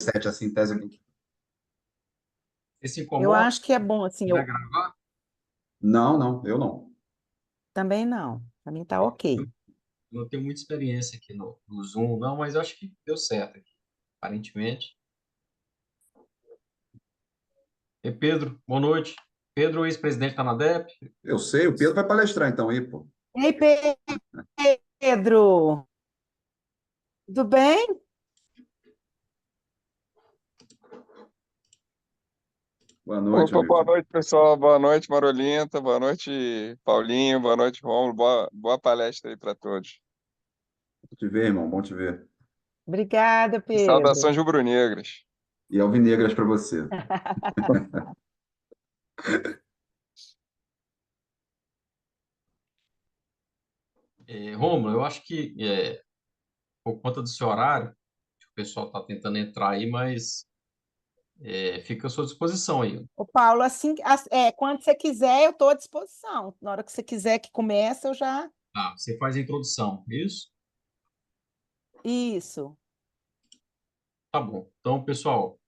headset, assim, em tese aqui. Você se Eu incomoda acho que é bom, assim, para eu gravar? Não, não, eu não. também não. Para mim tá Eu ok. não tenho muita experiência aqui no Zoom, não, mas eu acho que deu certo aqui, aparentemente. E Pedro, boa noite. Pedro, ex-presidente da ANADEP. Eu sei, o Pedro vai palestrar então aí, pô. Ei, Pedro, tudo bem? Boa noite, Opa, amigo. boa noite, pessoal. Boa noite, Marolinta. Boa noite, Paulinho. Boa noite, Rômulo. Boa palestra aí para todos. Bom te ver, irmão, bom te ver. Obrigada, E Pedro. saudações rubro-negras. E alvinegras para você. Rômulo, eu acho que, por conta do seu horário, o pessoal está tentando entrar aí, mas fica à sua disposição aí. Ô, Paulo, quando você quiser, eu estou à disposição. Na hora que você quiser que comece, eu já. Tá, você faz a introdução, isso? Isso. Tá bom. Então, pessoal,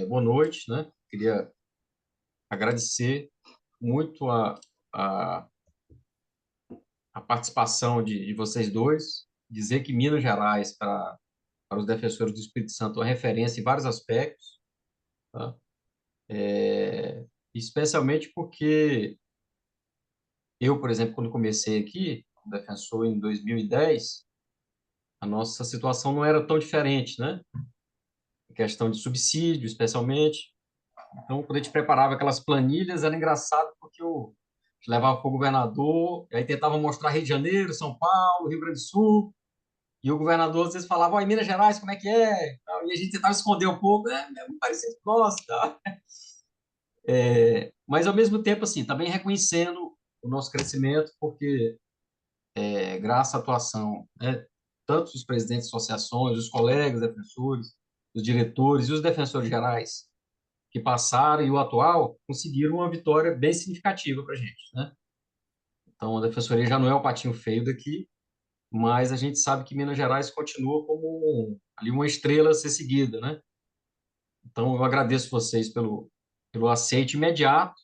boa noite, né? Queria agradecer muito a, a participação de vocês dois, dizer que Minas Gerais, para os defensores do Espírito Santo, é uma referência em vários aspectos, tá? Especialmente porque eu, por exemplo, quando comecei aqui, como defensor em 2010, a nossa situação não era tão diferente, né? Em questão de subsídio, especialmente. Então, quando a gente preparava aquelas planilhas, era engraçado porque eu levava para o governador, e aí tentava mostrar Rio de Janeiro, São Paulo, Rio Grande do Sul, e o governador às vezes falava, ó, em Minas Gerais, como é que é? E a gente tentava esconder um pouco, é muito parecido com nós, tá? Mas, ao mesmo tempo, assim, também reconhecendo o nosso crescimento, porque, graças à atuação, né, tanto dos presidentes de associações, os colegas defensores, os diretores e os defensores gerais que passaram e o atual conseguiram uma vitória bem significativa para a gente, né? Então, a defensoria já não é o patinho feio daqui, mas a gente sabe que Minas Gerais continua como ali uma estrela a ser seguida, né? Então, eu agradeço vocês pelo aceite imediato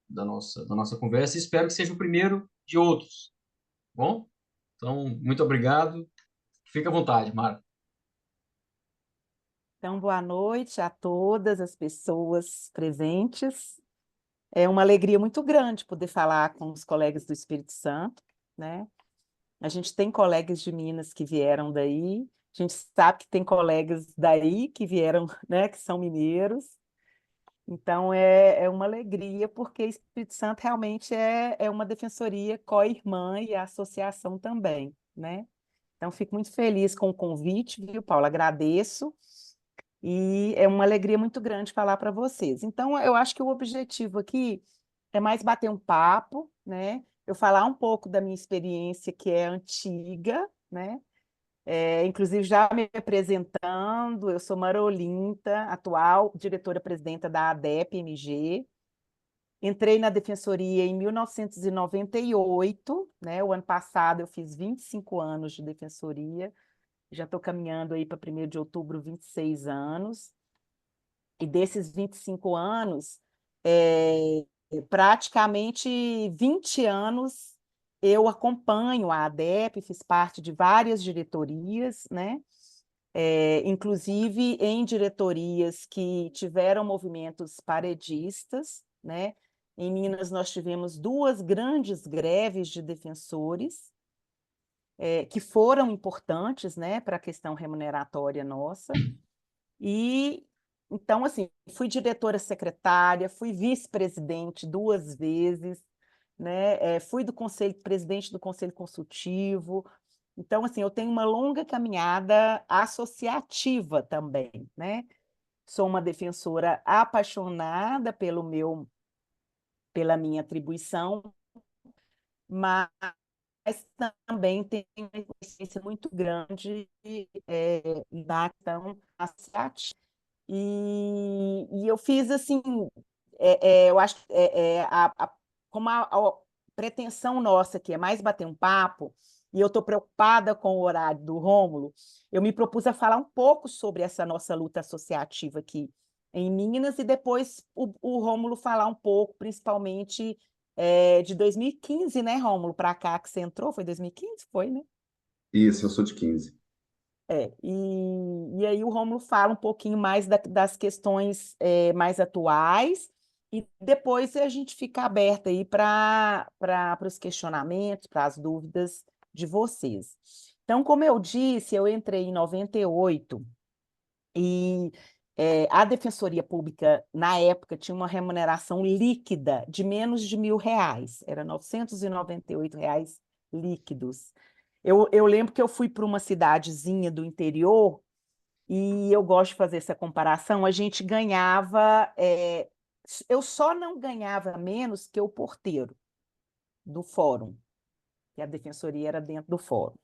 da nossa conversa e espero que seja o primeiro de outros, tá bom? Então, muito obrigado. Fique à vontade, Mara. Então, boa noite a todas as pessoas presentes. É uma alegria muito grande poder falar com os colegas do Espírito Santo, né? A gente tem colegas de Minas que vieram daí, a gente sabe que tem colegas daí que vieram, né, que são mineiros. Então, é uma alegria, porque Espírito Santo realmente é uma defensoria co-irmã e a associação também, né? Então, fico muito feliz com o convite, viu, Paulo? Agradeço. E é uma alegria muito grande falar para vocês. Então, eu acho que o objetivo aqui é mais bater um papo, né? Eu falar um pouco da minha experiência, que é antiga, né? Inclusive, já me apresentando, eu sou Marolinta, atual diretora-presidenta da ADEP-MG. Entrei na defensoria em 1998, né? O ano passado eu fiz 25 anos de defensoria, já estou caminhando aí para 1º de outubro, 26 anos. E desses 25 anos, é, praticamente 20 anos eu acompanho a ADEP, fiz parte de várias diretorias, né? Inclusive em diretorias que tiveram movimentos paredistas, né? Em Minas, nós tivemos duas grandes greves de defensores, que foram importantes, né, para a questão remuneratória nossa. E então, assim, fui diretora secretária, fui vice-presidente 2 vezes, né? Fui presidente do conselho consultivo. Então, assim, eu tenho uma longa caminhada associativa também, né? Sou uma defensora apaixonada pela minha atribuição, mas também tenho uma consciência muito grande da questão associativa. E eu fiz assim, eu acho que como a pretensão nossa aqui é mais bater um papo, e eu estou preocupada com o horário do Rômulo, eu me propus a falar um pouco sobre essa nossa luta associativa aqui em Minas, e depois o Rômulo falar um pouco, principalmente de 2015, né, Rômulo, para cá que você entrou, foi 2015? Foi, né? Isso, eu sou de 15. E aí o Rômulo fala um pouquinho mais das questões mais atuais, e depois a gente fica aberta aí para os questionamentos, para as dúvidas de vocês. Então, como eu disse, eu entrei em 98 e a Defensoria Pública, na época, tinha uma remuneração líquida de menos de R$ 1.000, era R$ 998 líquidos. Eu lembro que eu fui para uma cidadezinha do interior, e eu gosto de fazer essa comparação, a gente ganhava, eu só não ganhava menos que o porteiro do fórum, que a defensoria era dentro do fórum.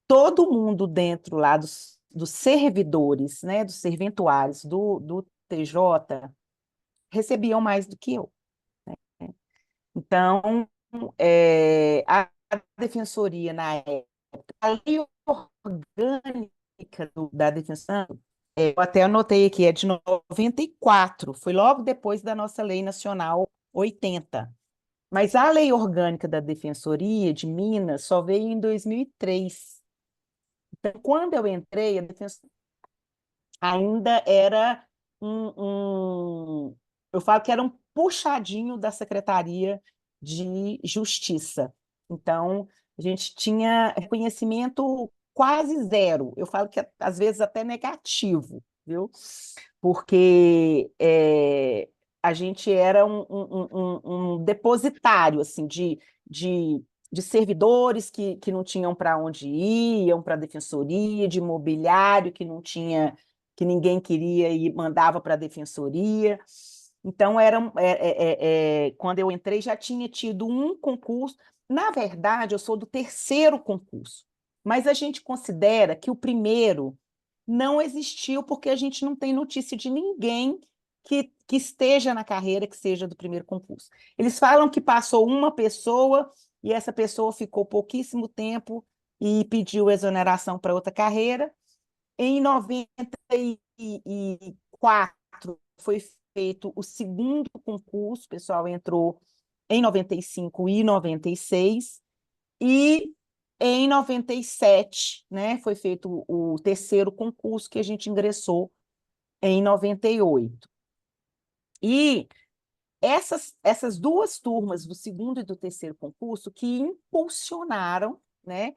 Todo mundo dentro lá dos servidores, né, dos serventuários do TJ, recebiam mais do que eu, né? Então, a defensoria, na época, a lei orgânica da defensoria, eu até anotei aqui, é de 94, foi logo depois da nossa Lei Nacional 80. Mas a lei orgânica da Defensoria de Minas só veio em 2003. Então, quando eu entrei, a defensoria ainda era eu falo que era um puxadinho da Secretaria de Justiça. Então, a gente tinha reconhecimento quase zero. Eu falo que às vezes até negativo, viu? Porque a gente era um depositário assim, de servidores que não tinham para onde ir, iam para a defensoria, de imobiliário que não tinha, que ninguém queria e mandava para a defensoria. Então, quando eu entrei, já tinha tido um concurso. Na verdade, eu sou do terceiro concurso, mas a gente considera que o primeiro não existiu porque a gente não tem notícia de ninguém que esteja na carreira, que seja do primeiro concurso. Eles falam que passou uma pessoa e essa pessoa ficou pouquíssimo tempo e pediu exoneração para outra carreira. Em 94 foi feito o segundo concurso, o pessoal entrou em 95 e 96, e em 97, né, foi feito o terceiro concurso, que a gente ingressou em 98. E essas duas turmas, do segundo e do terceiro concurso, que impulsionaram, né,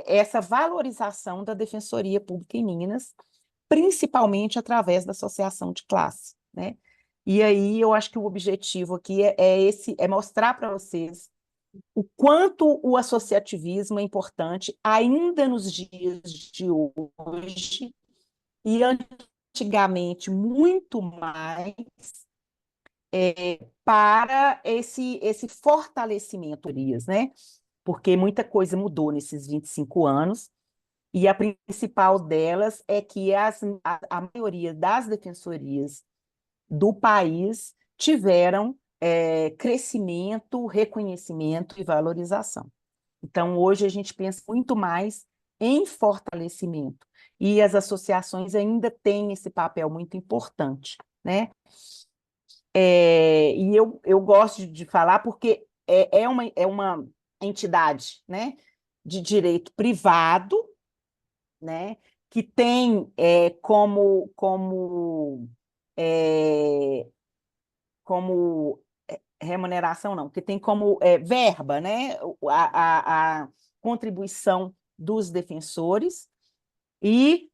essa valorização da Defensoria Pública em Minas, principalmente através da associação de classe, né? E aí eu acho que o objetivo aqui é mostrar para vocês o quanto o associativismo é importante ainda nos dias de hoje, e antigamente muito mais, para esse fortalecimento, né? Porque muita coisa mudou nesses 25 anos, e a principal delas é que a maioria das defensorias do país tiveram crescimento, reconhecimento e valorização. Então, hoje a gente pensa muito mais em fortalecimento, e as associações ainda têm esse papel muito importante, né? E eu gosto de falar porque é uma entidade, né, de direito privado, né, que tem é, como remuneração, não, que tem como verba, né, a contribuição dos defensores, e,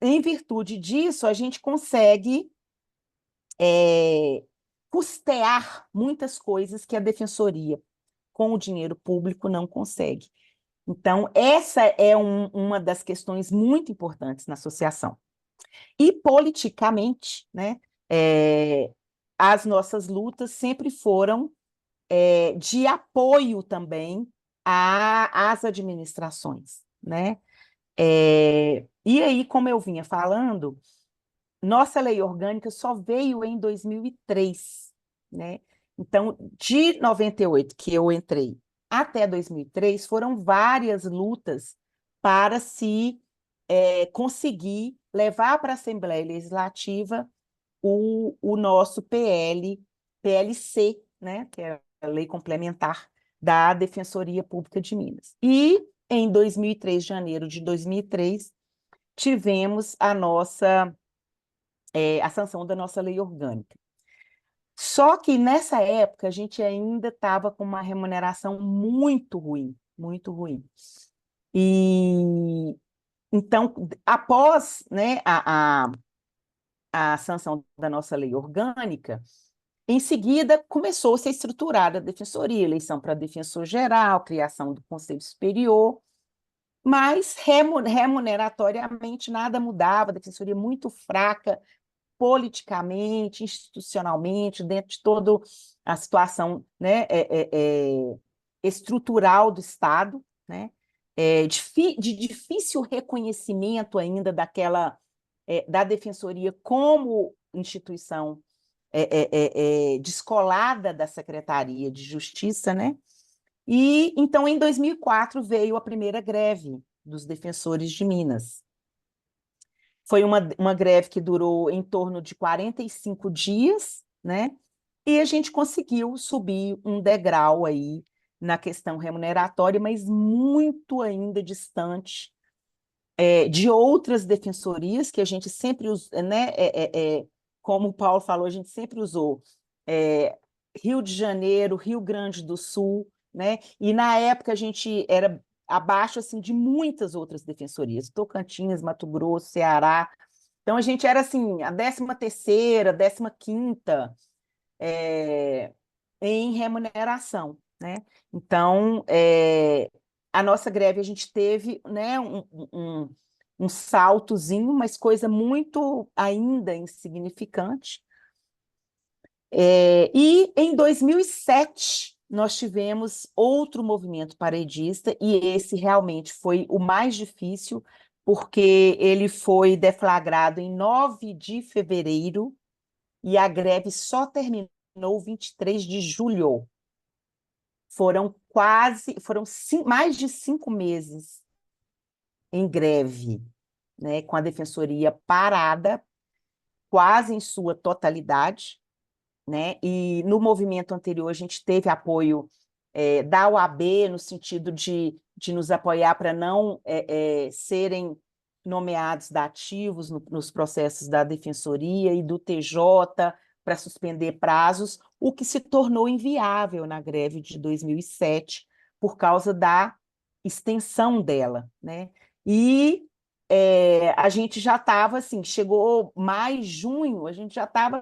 em virtude disso, a gente consegue custear muitas coisas que a defensoria, com o dinheiro público, não consegue. Então, essa é uma das questões muito importantes na associação. E, politicamente, né, as nossas lutas sempre foram de apoio também às administrações, né? E aí, como eu vinha falando, nossa lei orgânica só veio em 2003, né? Então, de 98 que eu entrei até 2003, foram várias lutas para se conseguir levar para a Assembleia Legislativa o nosso PLC, né, que é a Lei Complementar da Defensoria Pública de Minas. E, em 2003, janeiro de 2003, tivemos a sanção da nossa lei orgânica. Só que, nessa época, a gente ainda estava com uma remuneração muito ruim, muito ruim. E, então, após, né, a sanção da nossa lei orgânica, em seguida começou-se a estruturar a defensoria, eleição para defensor geral, criação do Conselho Superior, mas remuneratoriamente nada mudava, a defensoria muito fraca politicamente, institucionalmente, dentro de toda a situação, né, estrutural do Estado, né, de difícil reconhecimento ainda da defensoria como instituição descolada da Secretaria de Justiça, né? E então, em 2004, veio a primeira greve dos defensores de Minas. Foi uma greve que durou em torno de 45 dias, né? E a gente conseguiu subir um degrau aí na questão remuneratória, mas muito ainda distante de outras defensorias que a gente sempre usa, né? Como o Paulo falou, a gente sempre usou Rio de Janeiro, Rio Grande do Sul, né? E na época a gente era abaixo assim de muitas outras defensorias, Tocantins, Mato Grosso, Ceará. Então a gente era assim a 13ª, 15ª em remuneração, né? Então a nossa greve a gente teve, né, um saltozinho, mas coisa muito ainda insignificante. E em 2007 nós tivemos outro movimento paredista, e esse realmente foi o mais difícil, porque ele foi deflagrado em 9 de fevereiro e a greve só terminou 23 de julho. Foram mais de 5 meses em greve, né, com a defensoria parada, quase em sua totalidade, né? E no movimento anterior a gente teve apoio da OAB, no sentido de nos apoiar para não serem nomeados dativos nos processos da Defensoria, e do TJ para suspender prazos, o que se tornou inviável na greve de 2007 por causa da extensão dela, né? E a gente já estava assim, chegou mais junho, a gente já estava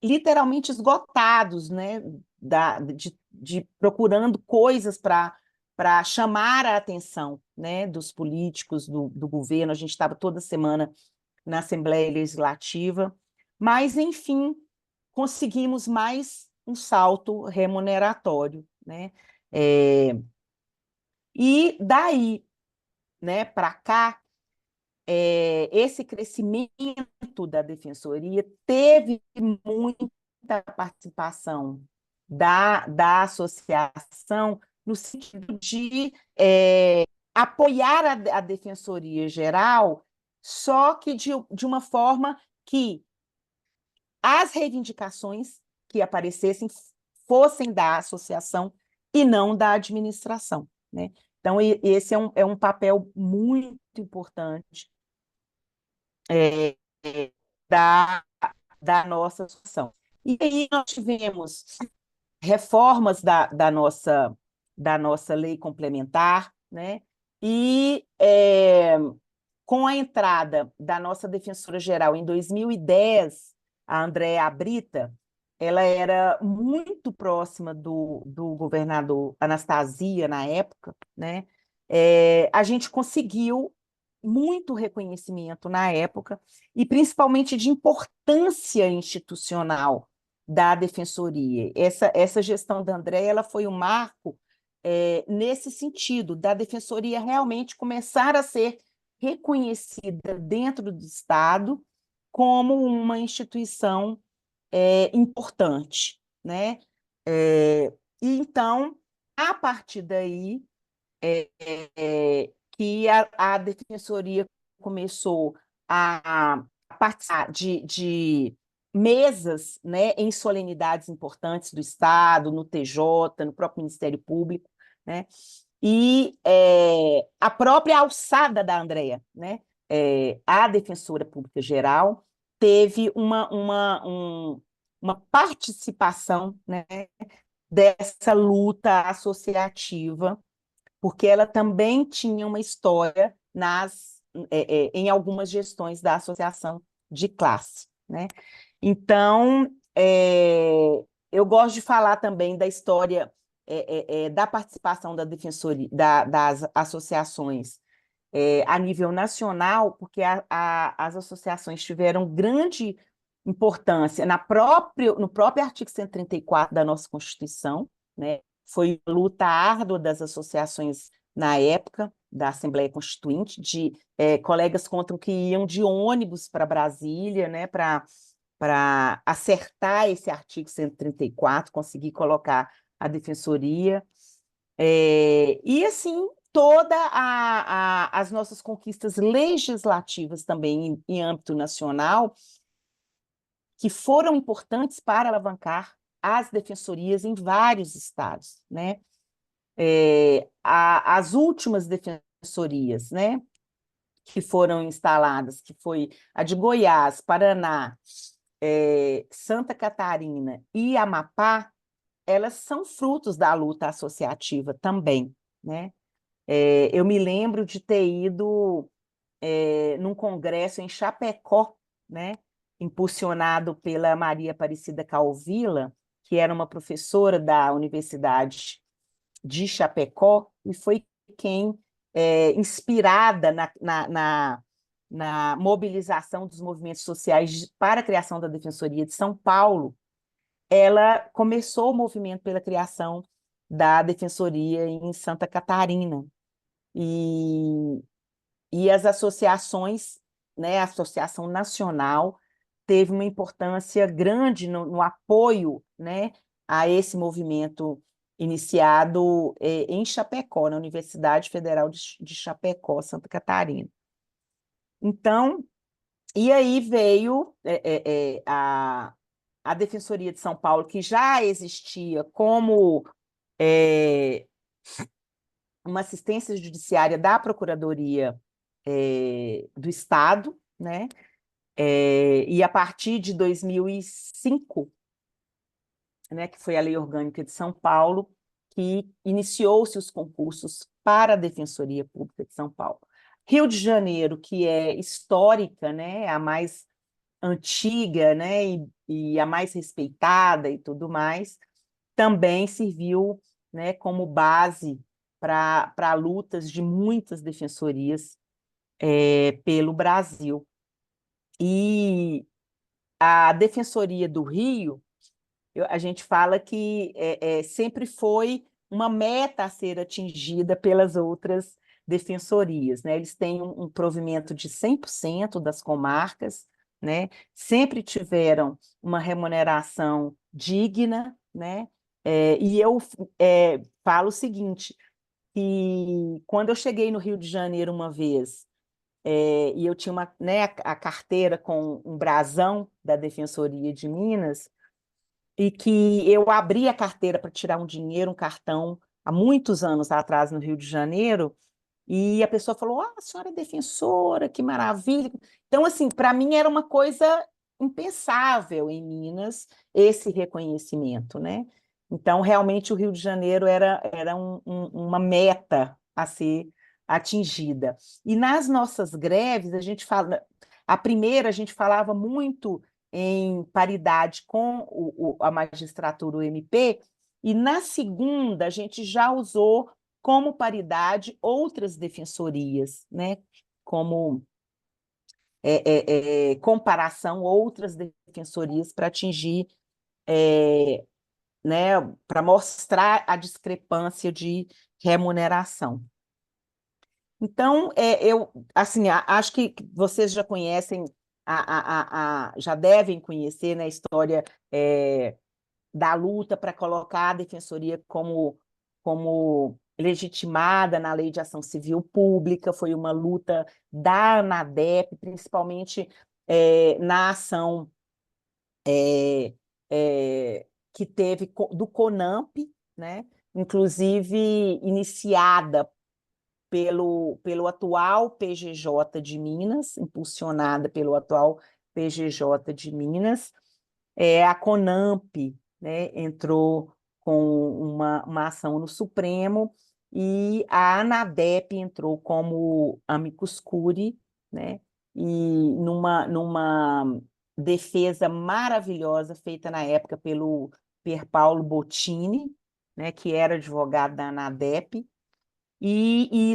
literalmente esgotados, né, de procurando coisas para chamar a atenção, né, dos políticos, do governo. A gente estava toda semana na Assembleia Legislativa, mas, enfim, conseguimos mais um salto remuneratório, né? E daí, né, para cá, esse crescimento da defensoria teve muita participação da associação, no sentido de apoiar a Defensoria Geral, só que de uma forma que as reivindicações que aparecessem fossem da associação e não da administração, né? Então, esse é um papel muito importante da, da nossa associação. E aí nós tivemos reformas da nossa lei complementar, né? E com a entrada da nossa defensora-geral em 2010, a Andréa Brita, ela era muito próxima do governador Anastasia na época, né? A gente conseguiu muito reconhecimento na época, e principalmente de importância institucional da defensoria. Essa gestão da Andréa, ela foi um marco nesse sentido, da defensoria realmente começar a ser reconhecida dentro do Estado como uma instituição importante, né? E então a partir daí, que a Defensoria começou a participar de mesas, né, em solenidades importantes do Estado, no TJ, no próprio Ministério Público, né? E a própria alçada da Andrea, né? A Defensora Pública Geral teve uma participação, né, dessa luta associativa, porque ela também tinha uma história em algumas gestões da associação de classe, né? Então, eu gosto de falar também da história da participação da defensoria, das associações a nível nacional, porque as associações tiveram grande importância no próprio artigo 134 da nossa Constituição, né? Foi luta árdua das associações na época da Assembleia Constituinte, de colegas contam que iam de ônibus para Brasília, né, para acertar esse artigo 134, conseguir colocar a defensoria. E, assim, as nossas conquistas legislativas também em âmbito nacional, que foram importantes para alavancar as defensorias em vários estados, né? As últimas defensorias, né, que foram instaladas, que foi a de Goiás, Paraná, Santa Catarina e Amapá, elas são frutos da luta associativa também, né? Eu me lembro de ter ido num congresso em Chapecó, né, impulsionado pela Maria Aparecida Calvila, que era uma professora da Universidade de Chapecó, e foi quem, inspirada na mobilização dos movimentos sociais para a criação da Defensoria de São Paulo, ela começou o movimento pela criação da Defensoria em Santa Catarina. E as associações, né, a Associação Nacional teve uma importância grande no apoio, né, a esse movimento iniciado em Chapecó, na Universidade Federal de Chapecó, Santa Catarina. Então, e aí veio a Defensoria de São Paulo, que já existia como uma assistência judiciária da Procuradoria do Estado, né? E a partir de 2005, né, que foi a Lei Orgânica de São Paulo, que iniciou-se os concursos para a Defensoria Pública de São Paulo. Rio de Janeiro, que é histórica, né, a mais antiga, né, e a mais respeitada e tudo mais, também serviu, né, como base para lutas de muitas defensorias pelo Brasil. E a Defensoria do Rio, a gente fala que sempre foi uma meta a ser atingida pelas outras defensorias, né? Eles têm um provimento de 100% das comarcas, né? Sempre tiveram uma remuneração digna, né? E eu falo o seguinte, que quando eu cheguei no Rio de Janeiro uma vez, e eu tinha né, a carteira com um brasão da Defensoria de Minas, e que eu abri a carteira para tirar um dinheiro, um cartão, há muitos anos atrás, no Rio de Janeiro, e a pessoa falou: a senhora é defensora, que maravilha. Então, assim, para mim era uma coisa impensável em Minas esse reconhecimento, né? Então, realmente, o Rio de Janeiro era uma meta a ser atingida. E nas nossas greves, a primeira a gente falava muito em paridade com a magistratura, o MP, e na segunda a gente já usou como paridade outras defensorias, né? Como comparação, outras defensorias para atingir, né? Para mostrar a discrepância de remuneração. Então, eu assim, acho que vocês já conhecem, já devem conhecer, né, a história da luta para colocar a defensoria como como legitimada na Lei de Ação Civil Pública, foi uma luta da ANADEP, principalmente na ação que teve do CONAMP, né? Inclusive iniciada pelo atual PGJ de Minas, impulsionada pelo atual PGJ de Minas. A CONAMP, né, entrou com uma ação no Supremo e a ANADEP entrou como amicus curiae, né, e numa defesa maravilhosa feita na época pelo Pier Paolo Bottini, né, que era advogado da ANADEP, e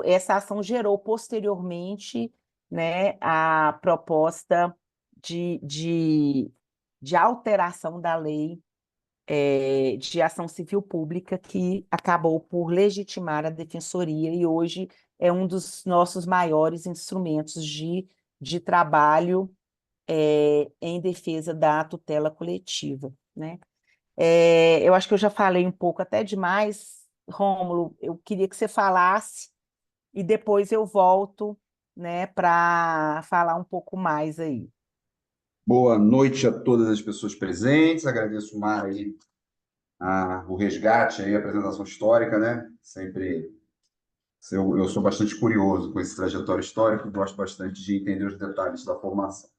essa ação gerou posteriormente, né, a proposta de alteração da lei de ação civil pública, que acabou por legitimar a defensoria e hoje é um dos nossos maiores instrumentos de trabalho em defesa da tutela coletiva, né? Eu acho que eu já falei um pouco até demais, Rômulo, eu queria que você falasse e depois eu volto, né, para falar um pouco mais aí. Boa noite a todas as pessoas presentes. Agradeço, Mara, aí, o resgate, aí, a apresentação histórica, né? Sempre eu sou bastante curioso com esse trajetório histórico, gosto bastante de entender os detalhes da formação.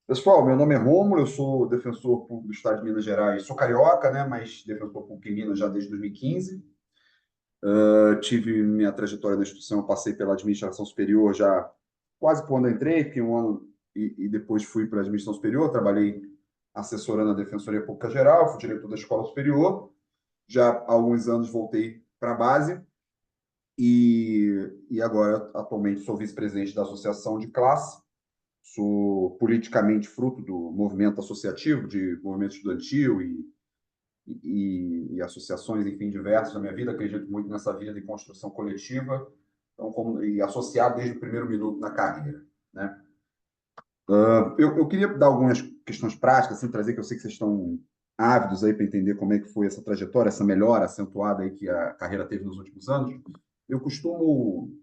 Pessoal, meu nome é Rômulo, eu sou defensor público do Estado de Minas Gerais, sou carioca, né? Mas defensor público em Minas já desde 2015. Tive minha trajetória na instituição, eu passei pela administração superior já quase quando eu entrei, fiquei um ano e depois fui para a administração superior, trabalhei assessorando a Defensoria Pública Geral, fui diretor da Escola Superior, já há alguns anos voltei para a base e agora atualmente sou vice-presidente da Associação de Classe, sou politicamente fruto do movimento associativo, de movimento estudantil e associações, enfim, diversas na minha vida. Acredito muito nessa vida de construção coletiva, então, e associado desde o primeiro minuto na carreira, né? Eu queria dar algumas questões práticas, assim, trazer que eu sei que vocês estão ávidos aí para entender como é que foi essa trajetória, essa melhora acentuada aí que a carreira teve nos últimos anos. Eu costumo,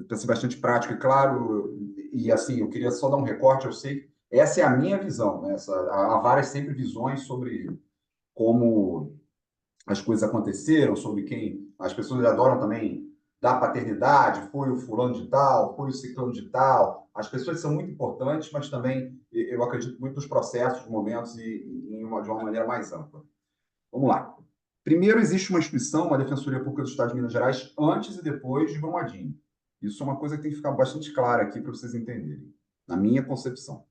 para ser bastante prático e claro, e assim, eu queria só dar um recorte, eu sei, essa é a minha visão, né? Há várias sempre visões sobre como as coisas aconteceram, sobre quem as pessoas adoram também dar paternidade, foi o fulano de tal, foi o ciclano de tal. As pessoas são muito importantes, mas também eu acredito muito nos processos, momentos de uma maneira mais ampla. Vamos lá. Primeiro, existe uma instituição, uma Defensoria Pública do Estado de Minas Gerais, antes e depois de Brumadinho. Isso é uma coisa que tem que ficar bastante clara aqui para vocês entenderem, na minha concepção.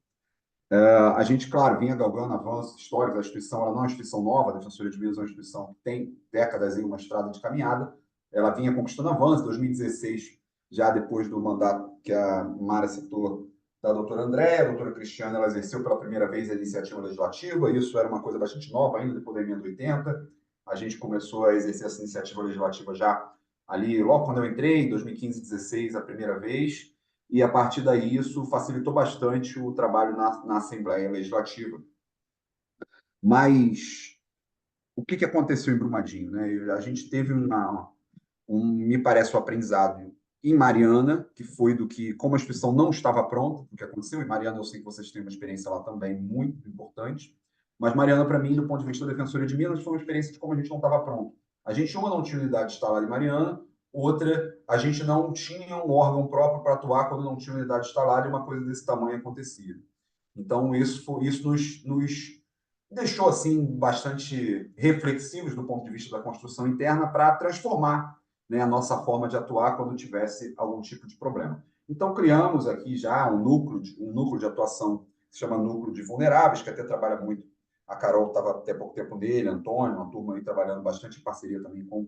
A gente, claro, vinha galgando avanços históricos, a instituição ela não é uma instituição nova, a Defensoria de Minas é uma instituição que tem décadas em uma estrada de caminhada, ela vinha conquistando avanços, em 2016, já depois do mandato que a Mara citou, da doutora Andréa, a doutora Cristiana, ela exerceu pela primeira vez a iniciativa legislativa, isso era uma coisa bastante nova ainda, depois da emenda 80, a gente começou a exercer essa iniciativa legislativa já ali, logo quando eu entrei, em 2015, 2016, a primeira vez, e a partir daí isso facilitou bastante o trabalho na Assembleia Legislativa. Mas o que aconteceu em Brumadinho, né? A gente teve me parece, um aprendizado em Mariana, que foi do que, como a instituição não estava pronta, o que aconteceu em Mariana, eu sei que vocês têm uma experiência lá também muito importante, mas Mariana, para mim, do ponto de vista da Defensoria de Minas, foi uma experiência de como a gente não estava pronto. A gente, uma, não tinha unidade instalada em Mariana, outra, a gente não tinha um órgão próprio para atuar quando não tinha unidade instalada e uma coisa desse tamanho acontecia. Então, isso nos deixou assim bastante reflexivos do ponto de vista da construção interna para transformar, né, a nossa forma de atuar quando tivesse algum tipo de problema. Então, criamos aqui já um núcleo de atuação que se chama Núcleo de Vulneráveis, que até trabalha muito. A Carol estava até pouco tempo nele, Antônio, uma turma aí trabalhando bastante em parceria também com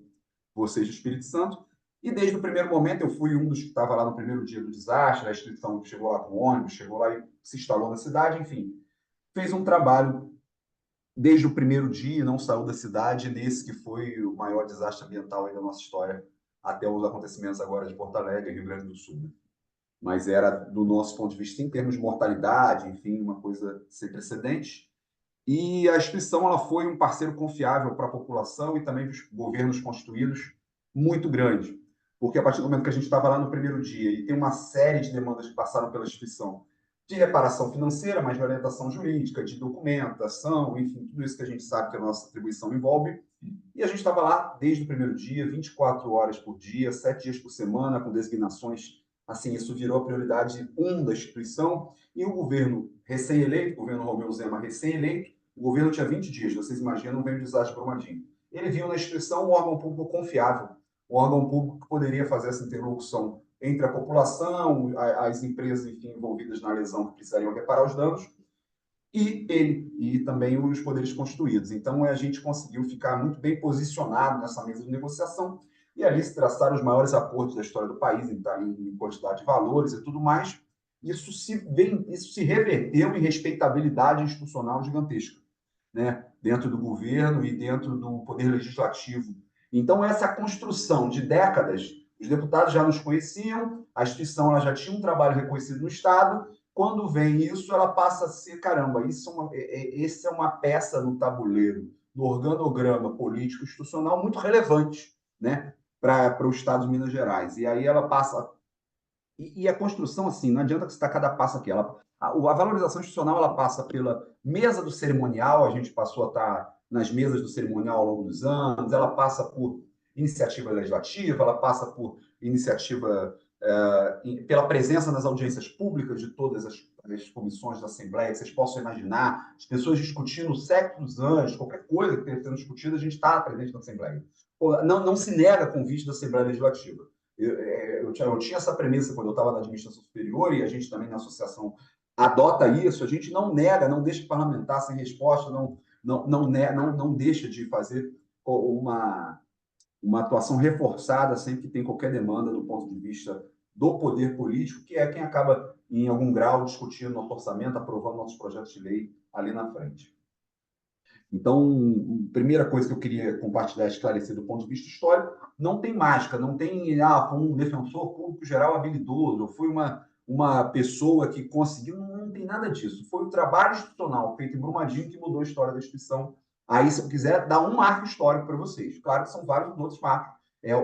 vocês do Espírito Santo. E desde o primeiro momento, eu fui um dos que estava lá no primeiro dia do desastre, a instituição chegou lá com ônibus, chegou lá e se instalou na cidade, enfim. Fez um trabalho desde o primeiro dia, não saiu da cidade, nesse que foi o maior desastre ambiental aí da nossa história, até os acontecimentos agora de Porto Alegre, Rio Grande do Sul. Mas era, do nosso ponto de vista, em termos de mortalidade, enfim, uma coisa sem precedentes. E a instituição ela foi um parceiro confiável para a população e também dos governos constituídos muito grande, porque a partir do momento que a gente estava lá no primeiro dia e tem uma série de demandas que passaram pela instituição, de reparação financeira, mas de orientação jurídica, de documentação, enfim, tudo isso que a gente sabe que a nossa atribuição envolve. E a gente estava lá desde o primeiro dia, 24 horas por dia, 7 dias por semana, com designações. Assim, isso virou a prioridade 1 da instituição. E o governo recém-eleito, o governo Romeu Zema recém-eleito, o governo tinha 20 dias, vocês imaginam, veio o desastre Brumadinho. Ele viu na instituição um órgão público confiável, um órgão público que poderia fazer essa interlocução entre a população, as empresas, enfim, envolvidas na lesão que precisariam reparar os danos, e ele, e também os poderes constituídos. Então, a gente conseguiu ficar muito bem posicionado nessa mesa de negociação e ali se traçaram os maiores acordos da história do país, em quantidade de valores e tudo mais. Isso se reverteu em respeitabilidade institucional gigantesca, né? Dentro do governo e dentro do poder legislativo. Então, essa construção de décadas, os deputados já nos conheciam, a instituição ela já tinha um trabalho reconhecido no Estado. Quando vem isso, ela passa a ser, caramba, essa é uma peça no tabuleiro, no organograma político institucional muito relevante, né, para o Estado de Minas Gerais. E aí ela passa. E a construção, assim, não adianta citar cada passo aqui. A valorização institucional ela passa pela mesa do cerimonial, a gente passou a estar nas mesas do cerimonial ao longo dos anos, ela passa por iniciativa legislativa, ela passa por iniciativa pela presença nas audiências públicas de todas as comissões da Assembleia, que vocês possam imaginar, as pessoas discutindo o sexo dos anjos, qualquer coisa que esteja sendo discutida, a gente está presente na Assembleia. Não se nega convite da Assembleia Legislativa. Eu tinha essa premissa quando eu estava na administração superior e a gente também na associação adota isso, a gente não nega, não deixa parlamentar sem resposta, não deixa de fazer uma atuação reforçada sempre que tem qualquer demanda do ponto de vista do poder político, que é quem acaba, em algum grau, discutindo nosso orçamento, aprovando nossos projetos de lei ali na frente. Então, primeira coisa que eu queria compartilhar, esclarecer do ponto de vista histórico, não tem mágica, não tem, foi um defensor público geral habilidoso, foi uma pessoa que conseguiu, não tem nada disso. Foi o trabalho institucional feito em Brumadinho que mudou a história da instituição. Aí, se eu quiser, dar um marco histórico para vocês. Claro que são vários outros marcos.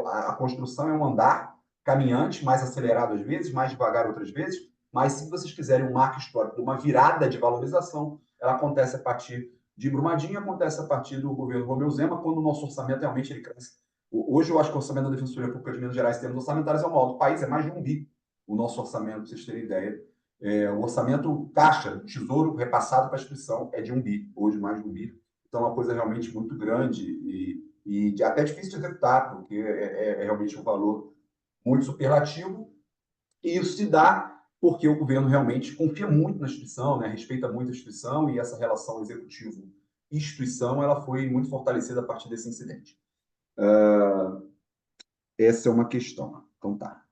A construção é um andar caminhante, mais acelerado às vezes, mais devagar outras vezes, mas se vocês quiserem um marco histórico, uma virada de valorização, ela acontece a partir de Brumadinho, acontece a partir do governo Romeu Zema, quando o nosso orçamento realmente ele cresce. Hoje eu acho que o orçamento da Defensoria Pública de Minas Gerais, em termos orçamentários, é o maior do país, é mais de 1 bi o nosso orçamento, para vocês terem ideia. O orçamento caixa, tesouro repassado para a instituição, é de 1 bi, hoje mais de 1 bi. Então é uma coisa realmente muito grande e até difícil de executar, porque é realmente um valor muito superlativo, e isso se dá porque o governo realmente confia muito na instituição, né? Respeita muito a instituição, e essa relação executivo-instituição ela foi muito fortalecida a partir desse incidente. Essa é uma questão. Então tá.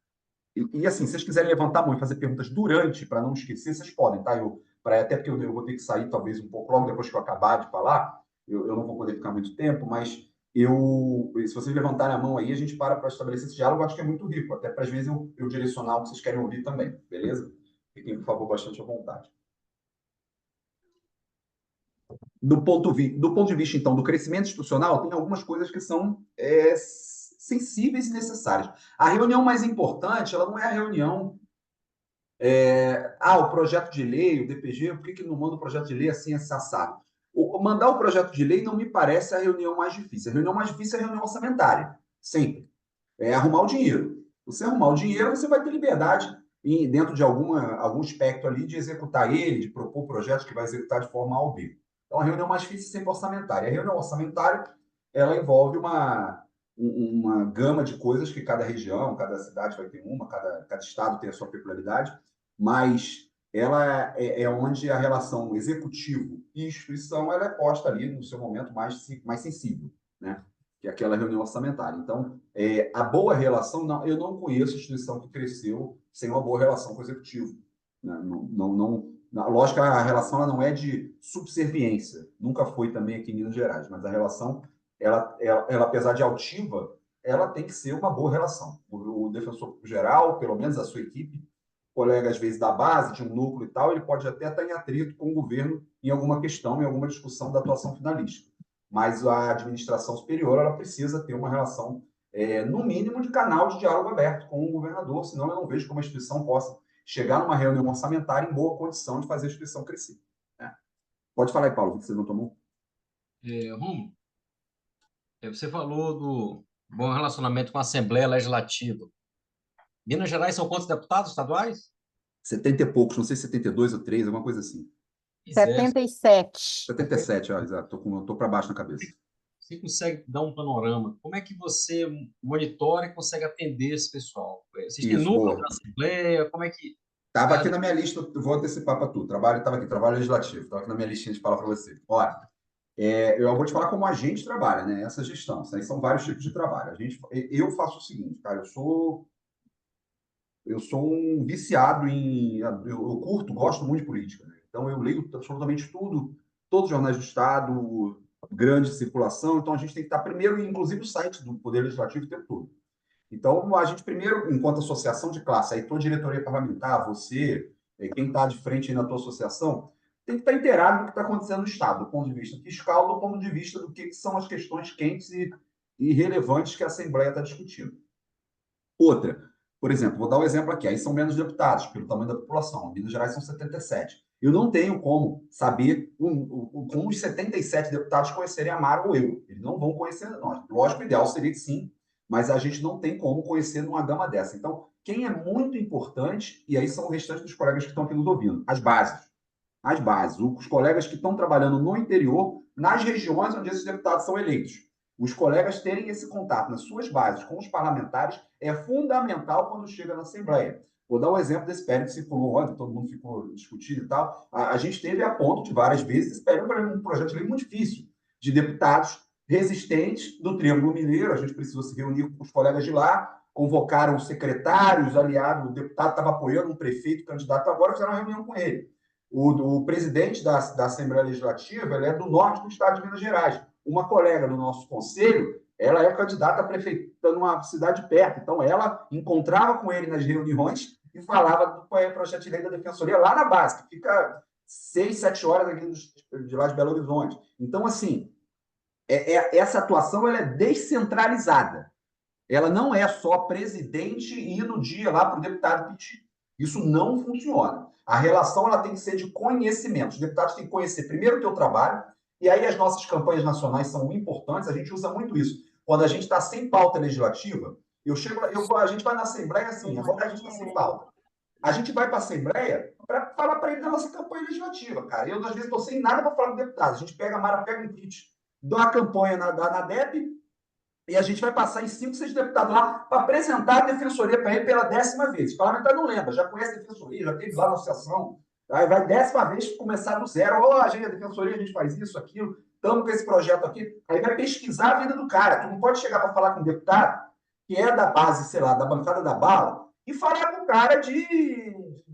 E assim, se vocês quiserem levantar a mão e fazer perguntas durante, para não esquecer, vocês podem, tá? Até porque eu vou ter que sair talvez um pouco logo depois que eu acabar de falar, eu não vou poder ficar muito tempo, mas se vocês levantarem a mão aí, a gente para estabelecer esse diálogo, eu acho que é muito rico, até para às vezes eu direcionar o que vocês querem ouvir também, beleza? Fiquem, por favor, bastante à vontade. Do ponto de vista, então, do crescimento institucional, tem algumas coisas que são sensíveis e necessárias. A reunião mais importante, ela não é a reunião o projeto de lei, o DPG, por que não manda o projeto de lei assim, assado? Mandar o projeto de lei não me parece a reunião mais difícil. A reunião mais difícil é a reunião orçamentária, sempre. É arrumar o dinheiro. Você arrumar o dinheiro, você vai ter liberdade, dentro de algum aspecto ali, de executar ele, de propor projetos que vai executar de forma A ou B. Então, a reunião mais difícil é sempre orçamentária. A reunião orçamentária, ela envolve uma gama de coisas que cada região, cada cidade vai ter cada estado tem a sua peculiaridade, mas ela é onde a relação executivo e instituição ela é posta ali no seu momento mais sensível, né? Que é aquela reunião orçamentária. Então, a boa relação, eu não conheço instituição que cresceu sem uma boa relação com o executivo. Né? Lógico que a relação ela não é de subserviência, nunca foi também aqui em Minas Gerais, mas a relação, ela apesar de altiva, ela tem que ser uma boa relação. O defensor geral, pelo menos a sua equipe, colega às vezes da base, de um núcleo e tal, ele pode até estar em atrito com o governo em alguma questão, em alguma discussão da atuação finalística. Mas a administração superior ela precisa ter uma relação, no mínimo, de canal de diálogo aberto com o governador, senão eu não vejo como a instituição possa chegar numa reunião orçamentária em boa condição de fazer a instituição crescer. Né? Pode falar aí, Paulo, que você não tomou? Romulo, você falou do bom relacionamento com a Assembleia Legislativa. Minas Gerais são quantos deputados estaduais? 70 e poucos, não sei se 72 ou 3, alguma coisa assim. 77. 77, ó, exato. Tô para baixo na cabeça. Você consegue dar um panorama? Como é que você monitora e consegue atender esse pessoal? Vocês têm Isso, núcleo boa. da Assembleia? Como é que... Estava aqui na minha lista, eu vou antecipar para tu. Estava aqui, trabalho legislativo. Estava aqui na minha listinha de falar para você. Olha, eu vou te falar como a gente trabalha, né? Essa gestão. Isso aí são vários tipos de trabalho. Eu faço o seguinte, cara, eu sou um viciado em. Eu gosto muito de política, né? Então eu leio absolutamente tudo, todos os jornais do Estado, grande circulação. Então a gente tem que estar primeiro, inclusive o site do Poder Legislativo o tempo todo. Então a gente primeiro, enquanto associação de classe, aí tua diretoria parlamentar, você, quem está de frente aí na tua associação, tem que estar inteirado do que está acontecendo no Estado, do ponto de vista fiscal, do ponto de vista do que são as questões quentes e relevantes que a Assembleia está discutindo. Outra, por exemplo, vou dar um exemplo aqui, aí são menos deputados, pelo tamanho da população, em Minas Gerais são 77. Eu não tenho como saber como os 77 deputados conhecerem a Mara ou eu. Eles não vão conhecer nós. Lógico, o ideal seria que sim, mas a gente não tem como conhecer numa gama dessa. Então, quem é muito importante, e aí são o restante dos colegas que estão aqui nos ouvindo, as bases. As bases, os colegas que estão trabalhando no interior, nas regiões onde esses deputados são eleitos. Os colegas terem esse contato nas suas bases com os parlamentares é fundamental quando chega na Assembleia. Vou dar um exemplo desse PL que circulou ontem, todo mundo ficou discutindo e tal. A gente teve a ponto de várias vezes, esse PL é um projeto de lei muito difícil, de deputados resistentes do Triângulo Mineiro, a gente precisou se reunir com os colegas de lá, convocaram os secretários, aliados, o deputado estava apoiando um prefeito candidato agora, fizeram uma reunião com ele. O presidente da Assembleia Legislativa ele é do norte do estado de Minas Gerais. Uma colega do nosso conselho, ela é candidata a prefeita numa cidade perto. Então, ela encontrava com ele nas reuniões e falava do projeto de lei da Defensoria lá na base, que fica 6, 7 horas aqui de lá de Belo Horizonte. Então, assim, essa atuação ela é descentralizada. Ela não é só presidente e ir no dia lá para o deputado pedir. Isso não funciona. A relação ela tem que ser de conhecimento. Os deputados têm que conhecer primeiro o teu trabalho, e aí as nossas campanhas nacionais são importantes, a gente usa muito isso. Quando a gente está sem pauta legislativa, a gente vai na Assembleia assim, agora a gente está sem pauta. A gente vai para a Assembleia para falar para ele da nossa campanha legislativa, cara. Eu, às vezes, estou sem nada para falar com o deputado. A gente pega a Mara, pega um kit, dá uma campanha na DEP, e a gente vai passar em 5, 6 deputados lá para apresentar a defensoria para ele pela 10ª vez. O parlamentar não lembra, já conhece a defensoria, já teve lá na associação. Aí vai 10ª vez começar do zero. A gente, a defensoria, a gente faz isso, aquilo, estamos com esse projeto aqui. Aí vai pesquisar a vida do cara. Tu não pode chegar para falar com um deputado que é da base, sei lá, da bancada da bala, e falar com o cara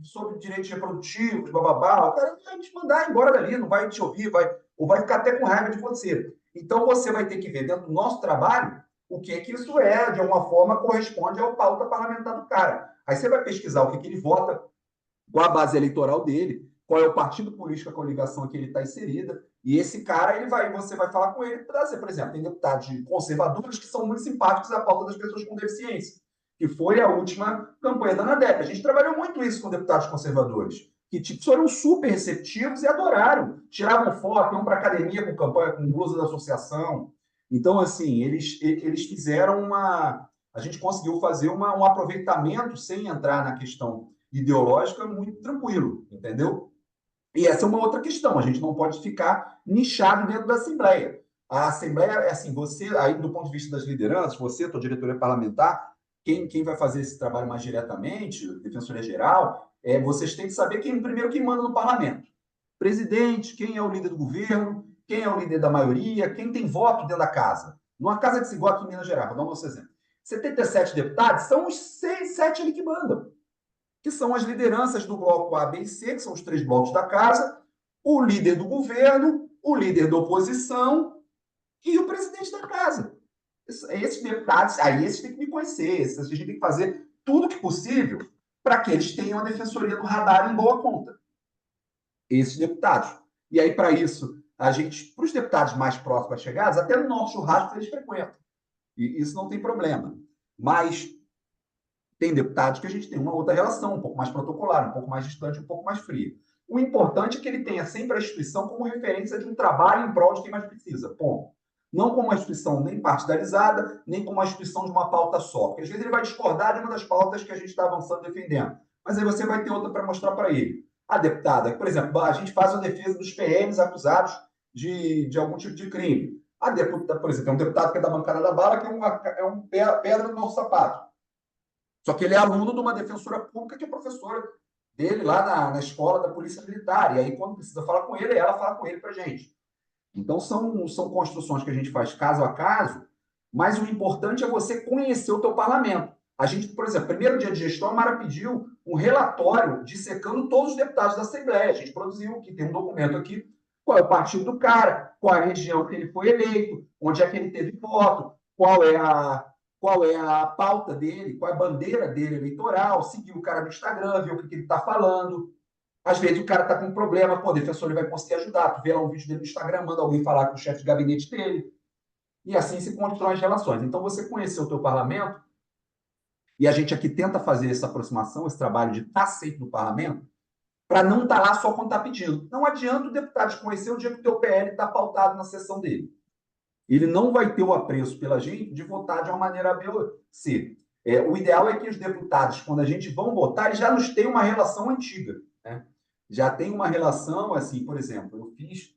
sobre direitos reprodutivos, bababá. O cara vai te mandar embora dali, não vai te ouvir, ou vai ficar até com raiva de você. Então, você vai ter que ver dentro do nosso trabalho o que isso de alguma forma, corresponde ao pauta parlamentar do cara. Aí você vai pesquisar o que ele vota, qual a base eleitoral dele, qual é o partido político, a coligação que ele está inserida, e esse cara, você vai falar com ele, trazer, por exemplo, tem deputados conservadores que são muito simpáticos à pauta das pessoas com deficiência, que foi a última campanha da ANADEP. A gente trabalhou muito isso com deputados conservadores, que foram super receptivos e adoraram. Tiravam foto, iam para academia com campanha, com blusa da associação. Então, assim, eles fizeram a gente conseguiu fazer um aproveitamento sem entrar na questão ideológica muito tranquilo, entendeu? E essa é uma outra questão. A gente não pode ficar nichado dentro da Assembleia. A Assembleia é assim, você, aí do ponto de vista das lideranças, você, tua diretoria parlamentar, quem vai fazer esse trabalho mais diretamente, Defensoria Geral, vocês têm que saber primeiro quem manda no parlamento. Presidente, quem é o líder do governo, quem é o líder da maioria, quem tem voto dentro da casa. Numa casa que se igual aqui em Minas Gerais, vou dar um outro exemplo. 77 deputados são os 6, 7 ali que mandam, que são as lideranças do bloco A, B e C, que são os 3 blocos da casa, o líder do governo, o líder da oposição e o presidente da casa. Esses deputados, aí esses têm que me conhecer, a gente tem que fazer tudo que possível para que eles tenham a defensoria do radar em boa conta. Esses deputados. E aí, para isso, a gente, para os deputados mais próximos chegados, até no nosso churrasco eles frequentam. E isso não tem problema. Mas tem deputados que a gente tem uma outra relação, um pouco mais protocolar, um pouco mais distante, um pouco mais fria. O importante é que ele tenha sempre a instituição como referência de um trabalho em prol de quem mais precisa. Ponto. Não como uma instituição nem partidarizada, nem como uma instituição de uma pauta só. Porque às vezes ele vai discordar de uma das pautas que a gente está avançando defendendo. Mas aí você vai ter outra para mostrar para ele. A deputada, por exemplo, a gente faz a defesa dos PMs acusados de algum tipo de crime. A deputada, por exemplo, é um deputado que é da bancada da bala, que é um pedra no nosso sapato. Só que ele é aluno de uma defensora pública que é professora dele lá na escola da Polícia Militar. E aí, quando precisa falar com ele, ela fala com ele para a gente. Então, são construções que a gente faz caso a caso, mas o importante é você conhecer o teu parlamento. A gente, por exemplo, primeiro dia de gestão, a Mara pediu um relatório dissecando todos os deputados da Assembleia. A gente produziu, que tem um documento aqui, qual é o partido do cara, qual é a região que ele foi eleito, onde é que ele teve voto, qual é a pauta dele, qual é a bandeira dele eleitoral, seguir o cara no Instagram, ver o que ele está falando. Às vezes o cara está com um problema, o defensor ele vai conseguir ajudar. Tu vê lá um vídeo dele no Instagram, manda alguém falar com o chefe de gabinete dele. E assim se constroem as relações. Então, você conhecer o teu parlamento, e a gente aqui tenta fazer essa aproximação, esse trabalho de estar sempre no parlamento, para não estar lá só quando está pedindo. Não adianta o deputado te conhecer o dia que o teu PL está pautado na sessão dele. Ele não vai ter o apreço pela gente de votar de uma maneira B ou C. O ideal é que os deputados, quando a gente vão votar, eles já nos tenham uma relação antiga. Né? Já tem uma relação, assim, por exemplo, eu fiz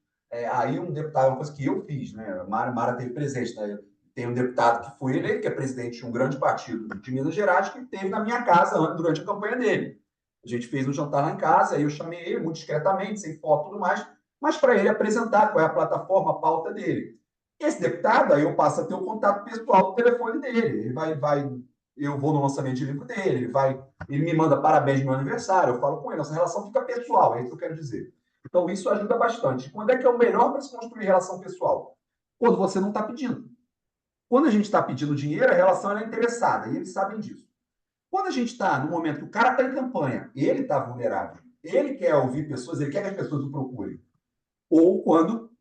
aí um deputado, uma coisa que eu fiz, né? A Mara teve presente, né? Tem um deputado que foi eleito, que é presidente de um grande partido de Minas Gerais, que esteve na minha casa durante a campanha dele. A gente fez um jantar lá em casa, aí eu chamei ele muito discretamente, sem foto e tudo mais, mas para ele apresentar qual é a plataforma, a pauta dele. Esse deputado, aí eu passo a ter o contato pessoal do telefone dele. Ele eu vou no lançamento de livro dele, ele me manda parabéns no meu aniversário, eu falo com ele, nossa relação fica pessoal, é isso que eu quero dizer. Então, isso ajuda bastante. Quando é que é o melhor para se construir relação pessoal? Quando você não está pedindo. Quando a gente está pedindo dinheiro, a relação é interessada, e eles sabem disso. Quando a gente está no momento que o cara está em campanha, ele está vulnerável, ele quer ouvir pessoas, ele quer que as pessoas o procurem. Ou quando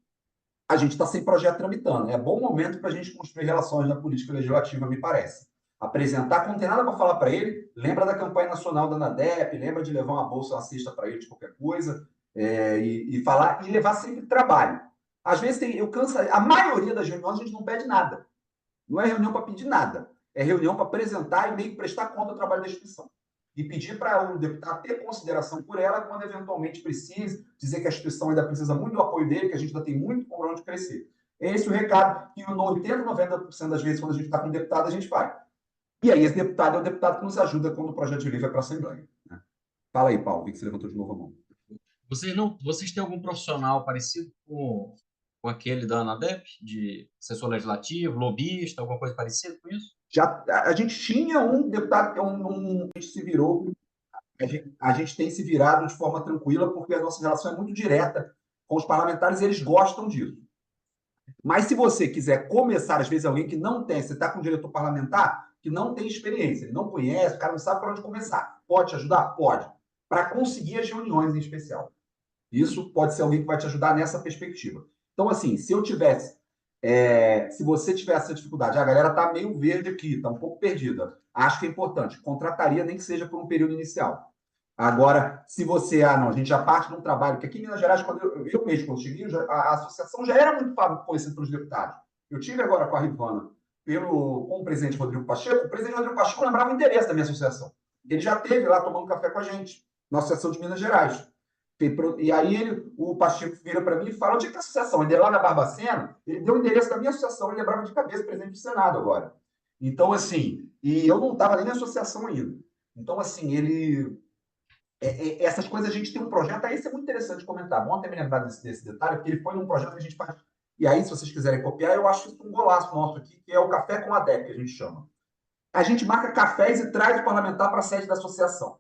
a gente está sem projeto tramitando. É bom momento para a gente construir relações na política legislativa, me parece. Apresentar, quando não tem nada para falar para ele, lembra da campanha nacional da ANADEP, lembra de levar uma bolsa, uma cesta para ele de qualquer coisa, e falar, e levar sempre trabalho. Às vezes a maioria das reuniões a gente não pede nada. Não é reunião para pedir nada. É reunião para apresentar e meio que prestar conta do trabalho da instituição. E pedir para o deputado ter consideração por ela quando eventualmente precise, dizer que a instituição ainda precisa muito do apoio dele, que a gente ainda tem muito por onde crescer. É esse o recado que 80%, 90% das vezes, quando a gente está com um deputado, a gente faz. E aí, esse deputado é o deputado que nos ajuda quando o projeto de lei vai para a Assembleia. Né? Fala aí, Paulo, vi que você levantou de novo a mão. Vocês têm algum profissional parecido com aquele da ANADEP, de assessor legislativo, lobista, alguma coisa parecida com isso? A gente tinha um deputado que a gente se virou, a gente tem se virado de forma tranquila, porque a nossa relação é muito direta com os parlamentares e eles gostam disso. Mas se você quiser começar, às vezes, alguém que não tem, você está com um diretor parlamentar que não tem experiência, ele não conhece, o cara não sabe por onde começar. Pode te ajudar? Pode. Para conseguir as reuniões em especial. Isso pode ser alguém que vai te ajudar nessa perspectiva. Então, assim, se você tivesse essa dificuldade, a galera está meio verde aqui, está um pouco perdida. Acho que é importante. Contrataria, nem que seja por um período inicial. Agora, se você, não, a gente já parte de um trabalho, que aqui em Minas Gerais, quando eu mesmo consegui, a associação já era muito conhecida pelos deputados. Eu tive agora com a Rivana, com o presidente Rodrigo Pacheco, o presidente Rodrigo Pacheco lembrava o interesse da minha associação. Ele já esteve lá tomando café com a gente, na Associação de Minas Gerais. E aí o Pacheco vira para mim e fala, onde é que é a associação? Ele é lá na Barbacena, ele deu o endereço da minha associação, ele lembrava de cabeça, presidente do Senado agora. Então, assim, e eu não estava nem na associação ainda. Então, assim, essas coisas a gente tem um projeto, aí isso é muito interessante comentar. Bom até me lembrar desse detalhe, porque ele foi num projeto que a gente faz. E aí, se vocês quiserem copiar, eu acho isso um golaço nosso aqui, que é o Café com a DEP, que a gente chama. A gente marca cafés e traz o parlamentar para a sede da associação.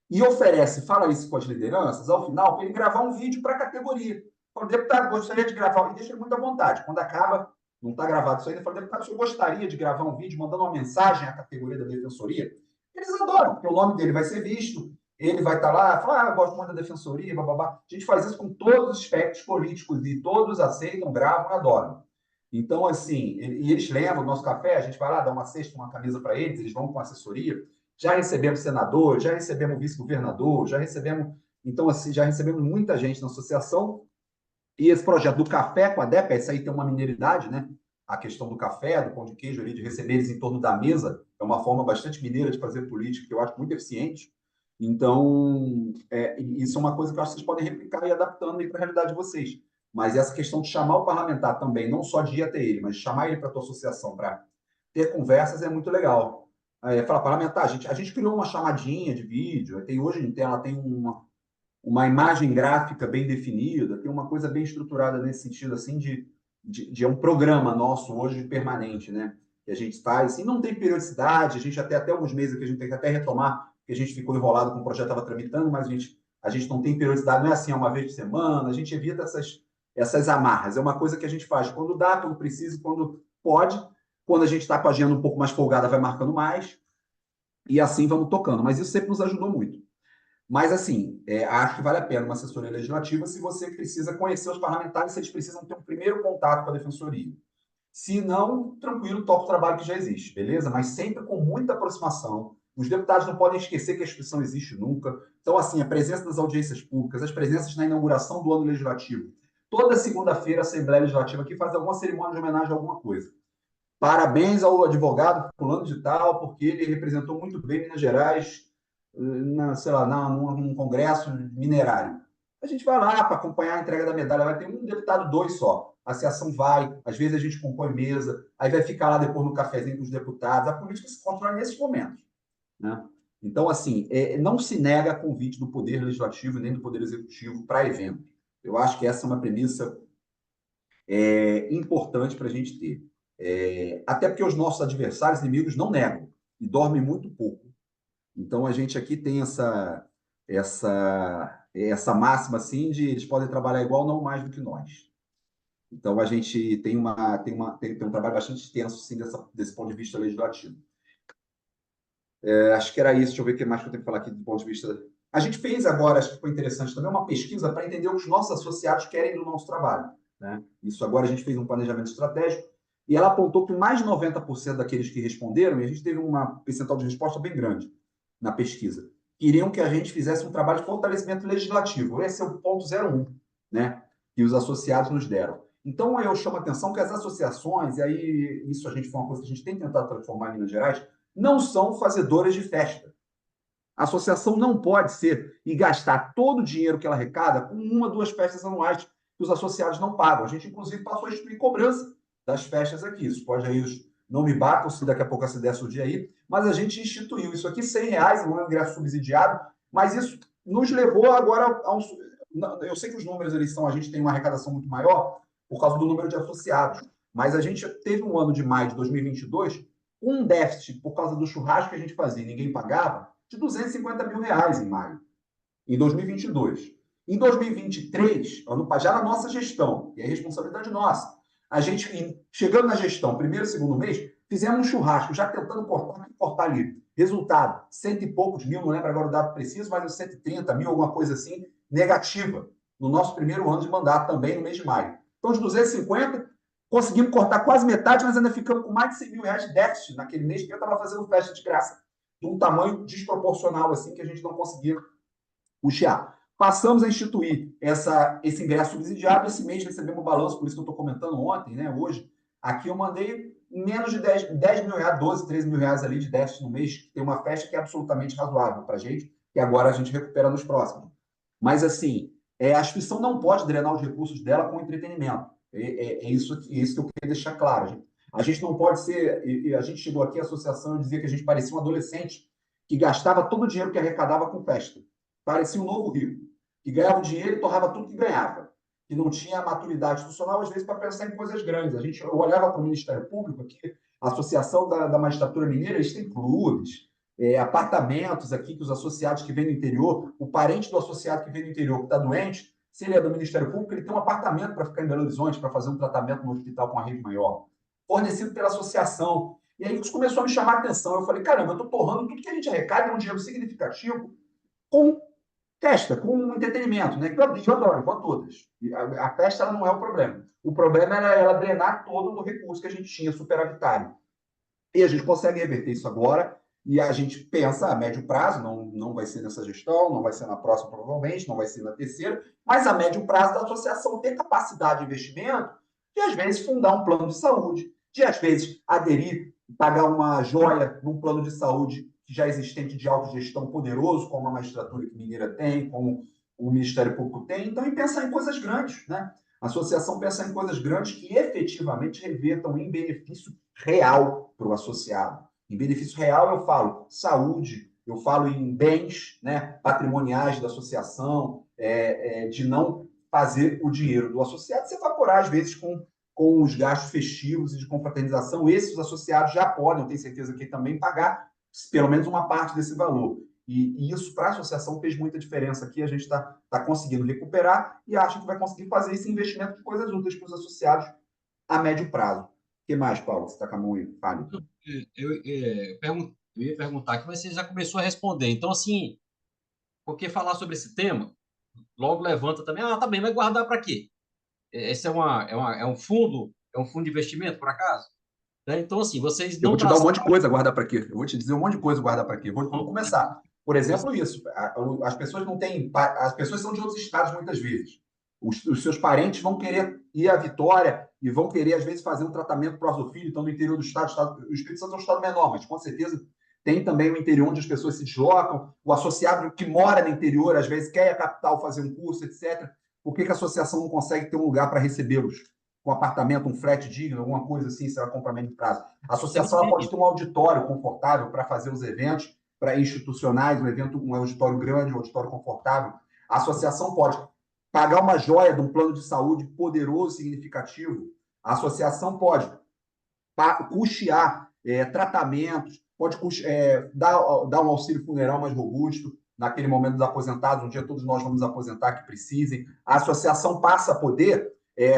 E oferece, fala isso com as lideranças, ao final, para ele gravar um vídeo para a categoria. Fala, deputado, gostaria de gravar, e deixa ele muito à vontade. Quando acaba, não está gravado isso ainda, fala, deputado, o senhor gostaria de gravar um vídeo mandando uma mensagem à categoria da defensoria? Eles adoram, porque o nome dele vai ser visto, ele vai estar lá, falar, eu gosto muito da defensoria, bababá. A gente faz isso com todos os espectros políticos e todos aceitam, gravam e adoram. Então, assim, e eles levam o nosso café, a gente vai lá, dá uma cesta, uma camisa para eles, eles vão com assessoria. Já recebemos senador, já recebemos vice-governador, já recebemos. Então, assim, já recebemos muita gente na associação. E esse projeto do café com a DEPA, isso aí tem uma mineridade, né? A questão do café, do pão de queijo ali, de receber eles em torno da mesa, é uma forma bastante mineira de fazer política, que eu acho muito eficiente. Então, isso é uma coisa que eu acho que vocês podem replicar e ir adaptando aí para a realidade de vocês. Mas essa questão de chamar o parlamentar também, não só de ir até ele, mas de chamar ele para a tua associação para ter conversas é muito legal. Falar, parlamentar, a gente criou uma chamadinha de vídeo, hoje ela tem uma imagem gráfica bem definida, tem uma coisa bem estruturada nesse sentido, assim, de um programa nosso hoje permanente, né? Que a gente faz, assim, não tem periodicidade, a gente até alguns meses que a gente tem que até retomar, porque a gente ficou enrolado com o projeto, estava tramitando, mas a gente não tem periodicidade, não é assim, é uma vez por semana, a gente evita essas amarras, é uma coisa que a gente faz quando dá, quando precisa, quando pode, quando a gente está com a agenda um pouco mais folgada, vai marcando mais, e assim vamos tocando, mas isso sempre nos ajudou muito. Mas, assim, acho que vale a pena uma assessoria legislativa se você precisa conhecer os parlamentares, se eles precisam ter um primeiro contato com a defensoria. Se não, tranquilo, toca o trabalho que já existe, beleza? Mas sempre com muita aproximação. Os deputados não podem esquecer que a instituição existe nunca. Então, assim, a presença nas audiências públicas, as presenças na inauguração do ano legislativo. Toda segunda-feira, a Assembleia Legislativa aqui faz alguma cerimônia de homenagem a alguma coisa. Parabéns ao advogado fulano de tal, porque ele representou muito bem Minas Gerais sei lá, num congresso minerário. A gente vai lá para acompanhar a entrega da medalha, vai ter um deputado, dois só. A associação vai, às vezes a gente compõe mesa, aí vai ficar lá depois no cafezinho com os deputados. A política se constrói nesses momentos, né? Então, assim, não se nega convite do Poder Legislativo nem do Poder Executivo para evento. Eu acho que essa é uma premissa importante para a gente ter. Até porque os nossos adversários, inimigos, não negam e dormem muito pouco. Então, a gente aqui tem essa máxima assim de eles podem trabalhar igual, não mais do que nós. Então, a gente tem um trabalho bastante extenso assim, desse ponto de vista legislativo. Acho que era isso. Deixa eu ver o que mais que eu tenho que falar aqui do ponto de vista. A gente fez agora, acho que foi interessante também, uma pesquisa para entender o que os nossos associados querem do nosso trabalho, né? Isso agora a gente fez um planejamento estratégico e ela apontou que mais de 90% daqueles que responderam, e a gente teve uma percentual de resposta bem grande na pesquisa, queriam que a gente fizesse um trabalho de fortalecimento legislativo. Esse é o ponto 01, né, que os associados nos deram. Então, eu chamo a atenção que as associações, e aí isso a gente foi uma coisa que a gente tem tentado transformar em Minas Gerais, não são fazedoras de festa. A associação não pode ser e gastar todo o dinheiro que ela arrecada com uma, duas festas anuais que os associados não pagam. A gente, inclusive, passou a instituir cobrança das festas aqui. Isso pode aí, não me batam se daqui a pouco essa ideia surgir aí, mas a gente instituiu isso aqui, R$ 100, não é um ingresso subsidiado, mas isso nos levou agora a um... Eu sei que os números eles são, a gente tem uma arrecadação muito maior por causa do número de associados, mas a gente teve um ano de maio de 2022 um déficit por causa do churrasco que a gente fazia e ninguém pagava, de R$ 250 mil em maio, em 2022. Em 2023, já na nossa gestão, e é responsabilidade nossa, a gente, chegando na gestão, primeiro e segundo mês, fizemos um churrasco, já tentando cortar ali. Resultado, cento e poucos mil, não lembro agora o dado preciso, mas uns 130 mil, alguma coisa assim, negativa, no nosso primeiro ano de mandato, também no mês de maio. Então, de 250, conseguimos cortar quase metade, mas ainda ficamos com mais de 100 mil reais de déficit naquele mês, que eu estava fazendo festa de graça, de um tamanho desproporcional, assim, que a gente não conseguia custear. Passamos a instituir esse ingresso subsidiado. Esse mês recebemos o balanço, por isso que eu estou comentando ontem, né? Hoje, aqui eu mandei menos de 10 mil reais, 12, 13 mil reais ali de déficit no mês. Tem uma festa que é absolutamente razoável para a gente, e agora a gente recupera nos próximos. Mas, assim, a instituição não pode drenar os recursos dela com entretenimento. Isso que eu queria deixar claro. Gente. A gente não pode ser... A gente chegou aqui à associação e dizia que a gente parecia um adolescente que gastava todo o dinheiro que arrecadava com festa. Parecia um novo rico, que ganhava dinheiro e torrava tudo que ganhava, que não tinha maturidade institucional, às vezes, para pensar em coisas grandes. Eu olhava para o Ministério Público, aqui, a Associação da Magistratura Mineira, eles têm clubes, apartamentos aqui, que os associados que vêm do interior, o parente do associado que vem do interior, que está doente, se ele é do Ministério Público, ele tem um apartamento para ficar em Belo Horizonte, para fazer um tratamento no hospital com uma rede maior, fornecido pela associação. E aí isso começou a me chamar a atenção. Eu falei, caramba, eu estou torrando tudo que a gente arrecada, é um dinheiro significativo. com festa, com entretenimento, né? Eu adoro, eu vou a todas. A festa ela não é o problema. O problema era ela drenar todo o recurso que a gente tinha superavitário. E a gente consegue reverter isso agora, e a gente pensa a médio prazo, não vai ser nessa gestão, não vai ser na próxima provavelmente, não vai ser na terceira, mas a médio prazo da associação ter capacidade de investimento de, às vezes, fundar um plano de saúde, de, às vezes, aderir, pagar uma joia num plano de saúde que já existente de autogestão poderoso, como a magistratura que Mineira tem, como o Ministério Público tem, então, e pensar em coisas grandes, né? A associação pensa em coisas grandes que efetivamente revertam em benefício real para o associado. Em benefício real, eu falo saúde, eu falo em bens, né, patrimoniais da associação, de não fazer o dinheiro do associado se evaporar, às vezes, com os gastos festivos e de confraternização. Esses associados já podem, eu tenho certeza que também, pagar pelo menos uma parte desse valor. E isso, para a associação, fez muita diferença aqui. A gente está conseguindo recuperar e acha que vai conseguir fazer esse investimento de coisas úteis para os associados a médio prazo. O que mais, Paulo? Você está com a mão aí? Fale. Eu ia perguntar que você já começou a responder. Então, assim, porque falar sobre esse tema, logo levanta também, tá bem, mas guardar para quê? Esse é um fundo de investimento, por acaso? Né? Então, assim, vocês Eu não vou te dar um traçaram. monte de coisa, guardar para quê? Eu vou te dizer um monte de coisa, guardar para quê? Vou começar. Por exemplo, isso. As pessoas não têm. As pessoas são de outros estados muitas vezes. Os seus parentes vão querer ir à Vitória e vão querer, às vezes, fazer um tratamento próximo do filho, estão no interior do estado. O Espírito Santo é um estado menor, mas com certeza tem também o interior onde as pessoas se deslocam. O associado que mora no interior, às vezes, quer ir à capital fazer um curso, etc. Por que a associação não consegue ter um lugar para recebê-los? Um apartamento, um flat digno, alguma coisa assim, se ela comprar a médio prazo. A associação ela pode ter um auditório confortável para fazer os eventos, para institucionais, um auditório grande, um auditório confortável. A associação pode pagar uma joia de um plano de saúde poderoso, significativo. A associação pode custear tratamentos, pode dar um auxílio funeral mais robusto naquele momento dos aposentados. Um dia todos nós vamos aposentar que precisem. A associação passa a poder,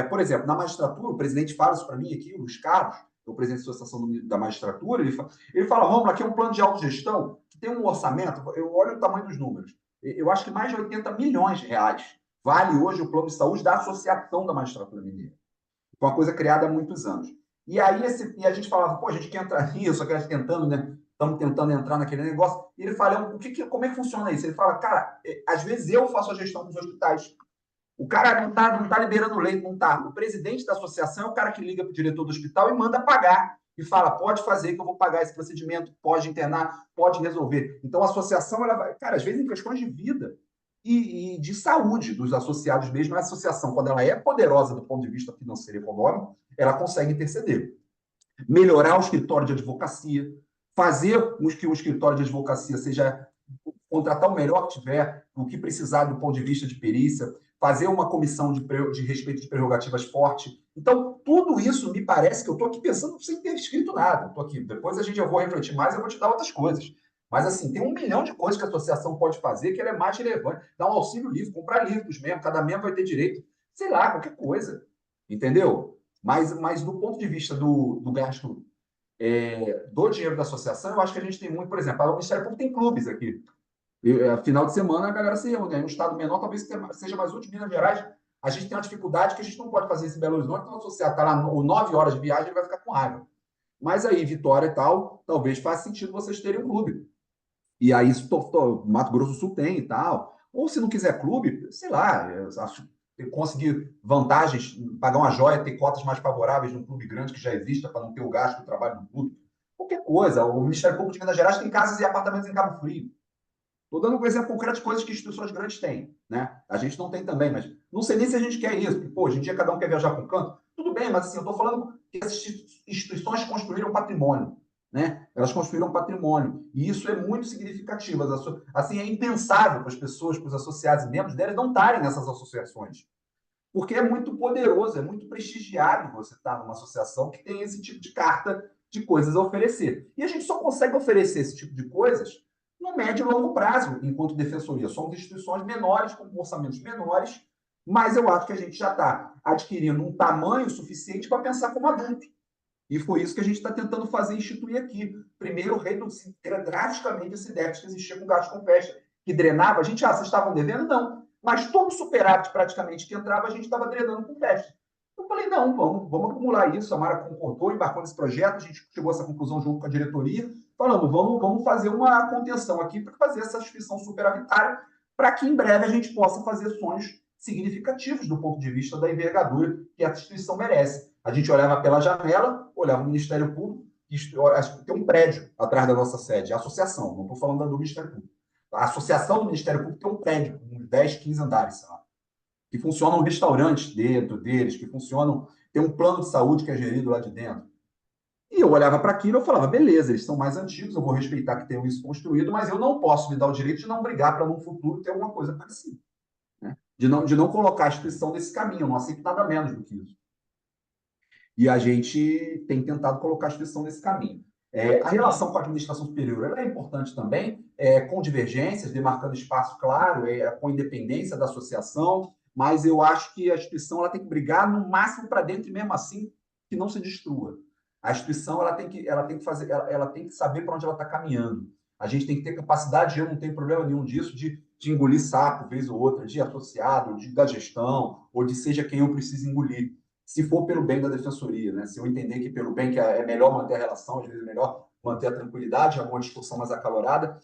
por exemplo, na magistratura, o presidente fala isso para mim aqui, o Luiz Carlos, o presidente da Associação da Magistratura, ele fala, Rômulo, aqui é um plano de autogestão que tem um orçamento, eu olho o tamanho dos números, eu acho que mais de 80 milhões de reais vale hoje o plano de saúde da Associação da Magistratura Mineira. Foi uma coisa criada há muitos anos. E aí a gente falava, pô, a gente quer entrar nisso, a gente tentando, né? Estamos tentando entrar naquele negócio. E ele fala, como é que funciona isso? Ele fala, cara, às vezes eu faço a gestão dos hospitais. O cara não tá liberando leito, não tá. O presidente da associação é o cara que liga para o diretor do hospital e manda pagar. E fala, pode fazer que eu vou pagar esse procedimento, pode internar, pode resolver. Então a associação, ela vai, cara, às vezes em questões de vida e de saúde dos associados mesmo, a associação, quando ela é poderosa do ponto de vista financeiro e econômico, ela consegue interceder. Melhorar o escritório de advocacia, fazer que o escritório de advocacia seja contratar o melhor que tiver, o que precisar do ponto de vista de perícia, fazer uma comissão de respeito de prerrogativas forte. Então, tudo isso me parece que eu estou aqui pensando sem ter escrito nada. Estou aqui. Depois eu vou refletir mais e eu vou te dar outras coisas. Mas, assim, tem 1 milhão de coisas que a associação pode fazer que ela é mais relevante. Dar um auxílio livre, comprar livros mesmo, cada membro vai ter direito, sei lá, qualquer coisa. Entendeu? Mas do ponto de vista do gasto do dinheiro da associação, eu acho que a gente tem muito, por exemplo, o Ministério Público tem clubes aqui. Final de semana a galera se reúne. Um estado menor talvez seja mais útil. Minas Gerais, a gente tem uma dificuldade que a gente não pode fazer isso em Belo Horizonte, então o associado está lá 9 horas de viagem, ele vai ficar com raiva. Mas aí, Vitória e tal, talvez faça sentido vocês terem um clube. E aí, Mato Grosso do Sul tem e tal. Ou se não quiser clube, sei lá, conseguir vantagens, pagar uma joia, ter cotas mais favoráveis num clube grande que já exista, para não ter o gasto do trabalho do clube. Qualquer coisa. O Ministério Público de Minas Gerais tem casas e apartamentos em Cabo Frio. Estou dando um exemplo concreto de coisas que instituições grandes têm, né? A gente não tem também, mas não sei nem se a gente quer isso, porque, pô, hoje em dia cada um quer viajar para um canto. Tudo bem, mas assim, eu estou falando que essas instituições construíram patrimônio, né? Elas construíram patrimônio, e isso é muito significativo. Assim, é impensável para as pessoas, para os associados e membros deles não estarem nessas associações, porque é muito poderoso, é muito prestigiado você estar numa associação que tem esse tipo de carta de coisas a oferecer. E a gente só consegue oferecer esse tipo de coisas no médio e longo prazo, enquanto defensoria. Somos instituições menores, com orçamentos menores, mas eu acho que a gente já está adquirindo um tamanho suficiente para pensar como adulto. E foi isso que a gente está tentando fazer, instituir aqui. Primeiro, reduzir drasticamente esse déficit que existia com gasto com festa. que drenava, a gente, vocês estavam devendo? Não. Mas todo superávit praticamente que entrava, a gente estava drenando com festa. Eu falei, não, vamos acumular isso. A Mara concordou, embarcou nesse projeto, a gente chegou a essa conclusão junto com a diretoria, falamos, vamos fazer uma contenção aqui para fazer essa instituição superavitária, para que em breve a gente possa fazer sonhos significativos do ponto de vista da envergadura que a instituição merece. A gente olhava pela janela, olhava o Ministério Público, tem um prédio atrás da nossa sede, a associação, não estou falando do Ministério Público. A associação do Ministério Público tem um prédio, com uns 10, 15 andares, sei lá, que funcionam restaurantes dentro deles, que funcionam, tem um plano de saúde que é gerido lá de dentro. E eu olhava para aquilo e falava, beleza, eles são mais antigos, eu vou respeitar que tenham isso construído, mas eu não posso me dar o direito de não brigar para, no futuro, ter alguma coisa parecida. Né? De não colocar a instituição nesse caminho, eu não aceito nada menos do que isso. E a gente tem tentado colocar a instituição nesse caminho. A relação com a administração superior ela é importante também, com divergências, demarcando espaço claro, com independência da associação, mas eu acho que a instituição ela tem que brigar no máximo para dentro e mesmo assim que não se destrua. A instituição ela tem que saber para onde ela está caminhando. A gente tem que ter capacidade, eu não tenho problema nenhum disso, de engolir sapo, vez ou outra, de associado, da gestão, ou de seja quem eu preciso engolir. Se for pelo bem da defensoria, né? Se eu entender que pelo bem que é melhor manter a relação, às vezes é melhor manter a tranquilidade, alguma discussão mais acalorada,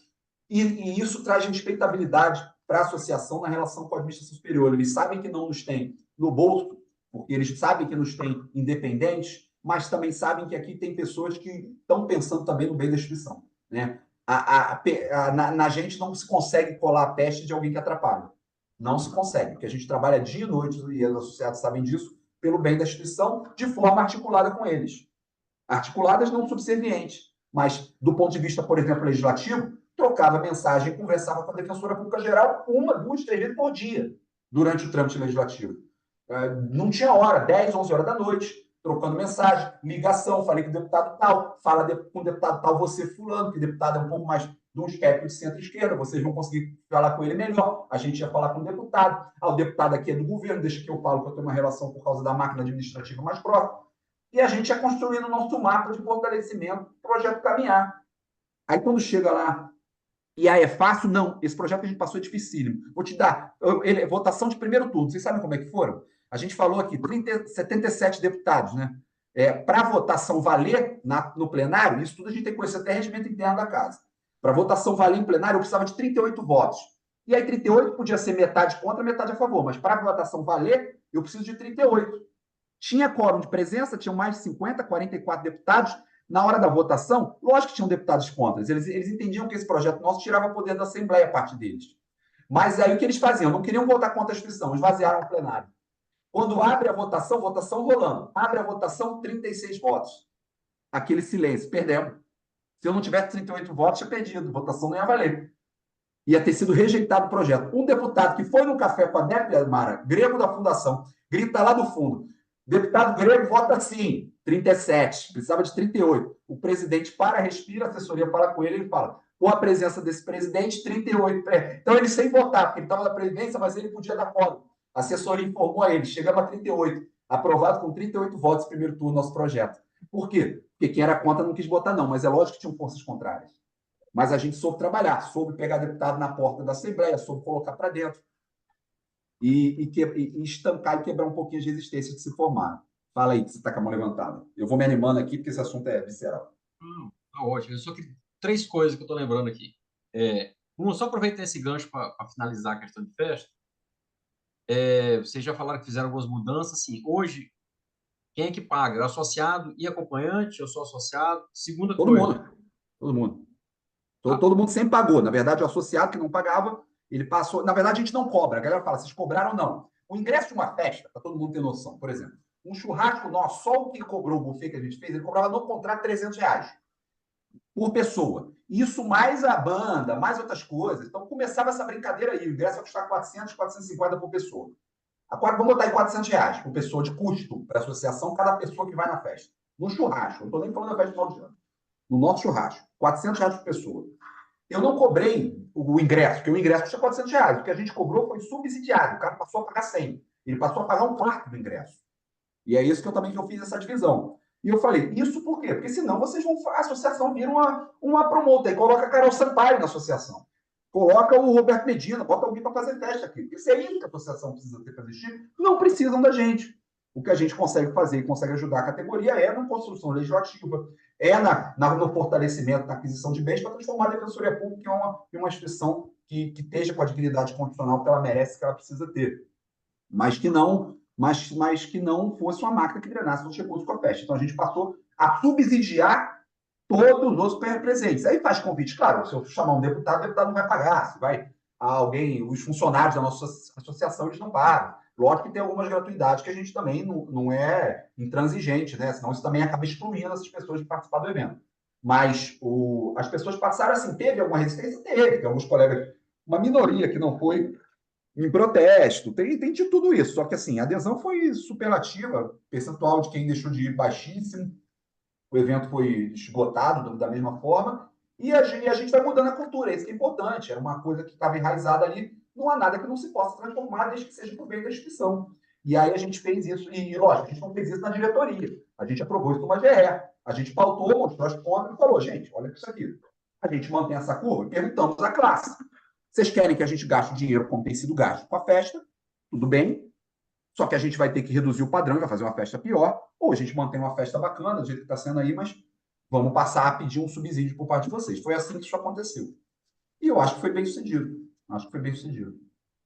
e isso traz respeitabilidade para a associação na relação com a administração superior. Eles sabem que não nos tem no bolso, porque eles sabem que nos tem independentes, mas também sabem que aqui tem pessoas que estão pensando também no bem da instituição. Né? Na gente não se consegue colar a peste de alguém que atrapalha. Não se consegue, porque a gente trabalha dia e noite, e os associados sabem disso, pelo bem da instituição, de forma articulada com eles. Articuladas não subservientes, mas do ponto de vista, por exemplo, legislativo, trocava mensagem, conversava com a Defensora Pública Geral 1, 2, 3 vezes por dia, durante o trâmite legislativo. Não tinha hora, 10, 11 horas da noite, trocando mensagem, ligação, falei com o deputado tal, fala com o deputado tal, você fulano, que o deputado é um pouco mais de um espectro de centro-esquerda, vocês vão conseguir falar com ele melhor, a gente ia falar com o deputado, o deputado aqui é do governo, deixa que eu falo que eu tenho uma relação por causa da máquina administrativa mais próxima, e a gente ia construindo o nosso mapa de fortalecimento, projeto caminhar. Aí quando chega lá, e aí é fácil? Não, esse projeto que a gente passou é dificílimo. Vou te dar, votação de primeiro turno, vocês sabem como é que foram? A gente falou aqui, 77 deputados, né? Para votação valer no plenário, isso tudo a gente tem que conhecer até regimento interno da casa. Para votação valer em plenário, eu precisava de 38 votos. E aí 38 podia ser metade contra, metade a favor, mas para votação valer, eu preciso de 38. Tinha quórum de presença, tinham mais de 50, 44 deputados. Na hora da votação, lógico que tinham deputados contra. Eles entendiam que esse projeto nosso tirava poder da Assembleia, a parte deles. Mas aí o que eles faziam? Não queriam votar contra a instituição, esvaziaram o plenário. Quando abre a votação rolando. Abre a votação, 36 votos. Aquele silêncio, perdemos. Se eu não tivesse 38 votos, tinha perdido. A votação não ia valer. Ia ter sido rejeitado o projeto. Um deputado que foi no café com a Népia Mara, grego da fundação, grita lá do fundo. Deputado grego vota sim, 37, precisava de 38. O presidente respira, a assessoria fala com ele e fala, com a presença desse presidente, 38. Então ele sem votar, porque ele estava na presidência, mas ele podia dar quórum. A assessoria informou a ele, chegamos a 38, aprovado com 38 votos no primeiro turno nosso projeto. Por quê? Porque quem era contra não quis votar não, mas é lógico que tinham forças contrárias. Mas a gente soube trabalhar, soube pegar deputado na porta da Assembleia, soube colocar para dentro. E estancar e quebrar um pouquinho as resistências que se formaram. Fala aí, que você está com a mão levantada. Eu vou me animando aqui, porque esse assunto é visceral. Ótimo. Eu só que 3 coisas que eu estou lembrando aqui. Só aproveitar esse gancho para finalizar a questão de festa. Vocês já falaram que fizeram algumas mudanças. Assim, hoje, quem é que paga? É associado e acompanhante? Eu sou associado. Segunda Todo coisa. mundo. Todo mundo. Todo mundo sempre pagou. Na verdade, o associado que não pagava, ele passou. Na verdade, a gente não cobra. A galera fala, vocês cobraram ou não? O ingresso de uma festa, para todo mundo ter noção, por exemplo, um churrasco nosso, só o que cobrou o buffet que a gente fez, ele cobrava no contrato R$300 por pessoa. Isso mais a banda, mais outras coisas. Então, começava essa brincadeira aí. O ingresso vai custar 400, 450 por pessoa. Agora, vamos botar aí R$400 por pessoa de custo para a associação, cada pessoa que vai na festa. No churrasco, não estou nem falando da festa de final de ano. No nosso churrasco, R$400 por pessoa. Eu não cobrei o ingresso, porque o ingresso custa R$400. O que a gente cobrou foi subsidiário. O cara passou a pagar 100. Ele passou a pagar um quarto do ingresso. E é isso que eu fiz essa divisão. E eu falei, isso por quê? Porque senão vocês vão. A associação vira uma promoter e coloca a Carol Sampaio na associação. Coloca o Roberto Medina, bota alguém para fazer teste aqui. Porque se é isso que a associação precisa ter para existir, não precisam da gente. O que a gente consegue fazer e consegue ajudar a categoria é na construção legislativa, no fortalecimento, na aquisição de bens para transformar a Defensoria Pública em uma instituição que esteja com a dignidade constitucional que ela merece, que ela precisa ter. Mas que não fosse uma máquina que drenasse os recursos com a peste. Então, a gente passou a subsidiar todos os presentes. Aí faz convite, claro, se eu chamar um deputado, o deputado não vai pagar. Se vai alguém, os funcionários da nossa associação, eles não pagam. Lógico que tem algumas gratuidades que a gente também não é intransigente, né? Senão isso também acaba excluindo essas pessoas de participar do evento. Mas as pessoas passaram assim, teve alguma resistência? Teve. Tem alguns colegas, uma minoria que não foi em protesto, tem de tudo isso. Só que assim, a adesão foi superlativa, o percentual de quem deixou de ir baixíssimo, o evento foi esgotado da mesma forma, e a gente vai mudando a cultura, isso que é importante, era uma coisa que estava enraizada ali, não há nada que não se possa transformar, desde que seja por bem da instituição. E aí a gente fez isso, e lógico, a gente não fez isso na diretoria, a gente aprovou isso numa GE, a gente pautou, mostrou as contas e falou, gente, olha isso aqui, a gente mantém essa curva, e perguntamos à classe, vocês querem que a gente gaste o dinheiro como tem sido gasto com a festa? Tudo bem, só que a gente vai ter que reduzir o padrão, vai fazer uma festa pior, ou a gente mantém uma festa bacana, do jeito que está sendo aí, mas vamos passar a pedir um subsídio por parte de vocês. Foi assim que isso aconteceu. E eu acho que foi bem sucedido. Acho que foi bem sucedido.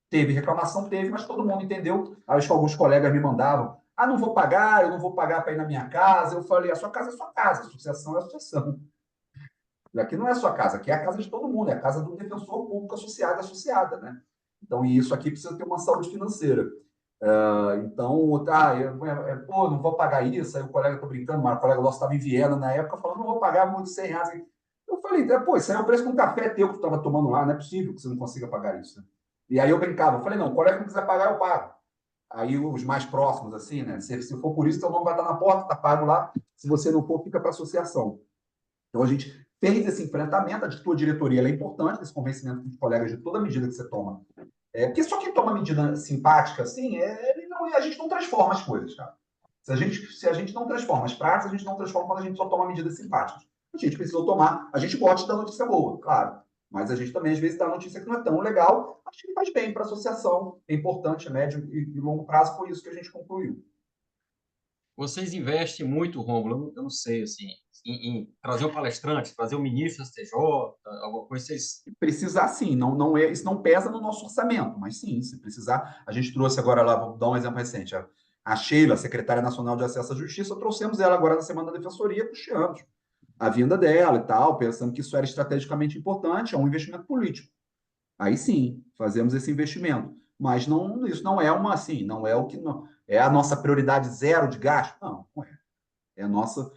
Teve reclamação, teve, mas todo mundo entendeu. Acho que alguns colegas me mandavam, não vou pagar, eu não vou pagar para ir na minha casa. Eu falei, a sua casa é sua casa, a associação é a associação. Aqui não é a sua casa, aqui é a casa de todo mundo, é a casa do defensor público associada, né? Então, e isso aqui precisa ter uma saúde financeira. Então, pô, não vou pagar isso. Aí o colega tá brincando, mas o colega nosso estava em Viena na época, falando, não vou pagar muito R$100. Eu falei, pô, isso aí é o preço de um café teu que tu estava tomando lá, não é possível que você não consiga pagar isso. Né? E aí eu brincava, eu falei, não, o colega não quiser pagar, eu pago. Aí os mais próximos, assim, né? Se for por isso, teu nome vai estar na porta, tá pago lá. Se você não for, fica para a associação. Então a gente fez esse enfrentamento, a tua diretoria é importante, esse convencimento dos colegas de toda medida que você toma. Porque só quem toma medida simpática, assim, a gente não transforma as coisas, cara. Se a gente não transforma as práticas, a gente não transforma quando a gente só toma medidas simpáticas. A gente precisou tomar, a gente gosta da notícia boa, claro, mas a gente também, às vezes, dá notícia que não é tão legal, acho que faz bem para a associação, é importante, a médio e longo prazo, foi isso que a gente concluiu. Vocês investem muito, Rômulo, eu não sei, assim, em trazer um palestrante, trazer um ministro da STJ, alguma coisa, vocês... Precisar, sim, isso não pesa no nosso orçamento, mas sim, se precisar. A gente trouxe agora lá, vou dar um exemplo recente, a Sheila, secretária nacional de acesso à justiça, trouxemos ela agora na Semana da Defensoria, puxamos a vinda dela e tal, pensando que isso era estrategicamente importante, é um investimento político. Aí sim, fazemos esse investimento. Mas isso não é não é o que é a nossa prioridade zero de gasto. Não é. A nossa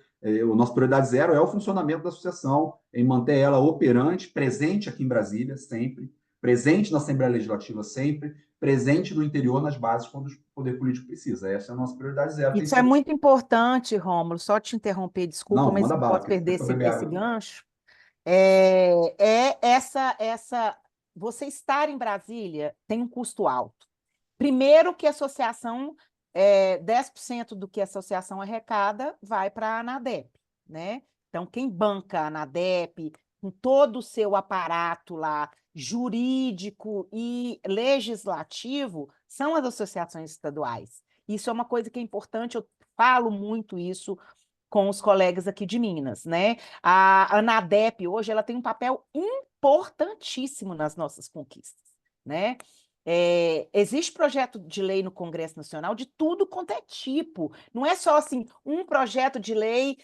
prioridade zero é o funcionamento da associação, em manter ela operante, presente aqui em Brasília sempre, presente na Assembleia Legislativa sempre, presente no interior, nas bases, quando o poder político precisa. Essa é a nossa prioridade zero. Isso é muito importante, Rômulo, só te interromper, desculpa, Não, mas manda não bala, posso perder esse água. gancho. Você estar em Brasília tem um custo alto. Primeiro que a associação, 10% do que a associação arrecada vai para a ANADEP, né? Então, quem banca a ANADEP, com todo o seu aparato lá, jurídico e legislativo, são as associações estaduais. Isso é uma coisa que é importante, eu falo muito isso com os colegas aqui de Minas, né? A ANADEP hoje ela tem um papel importantíssimo nas nossas conquistas, né? Existe projeto de lei no Congresso Nacional de tudo quanto é tipo. Não é só assim um projeto de lei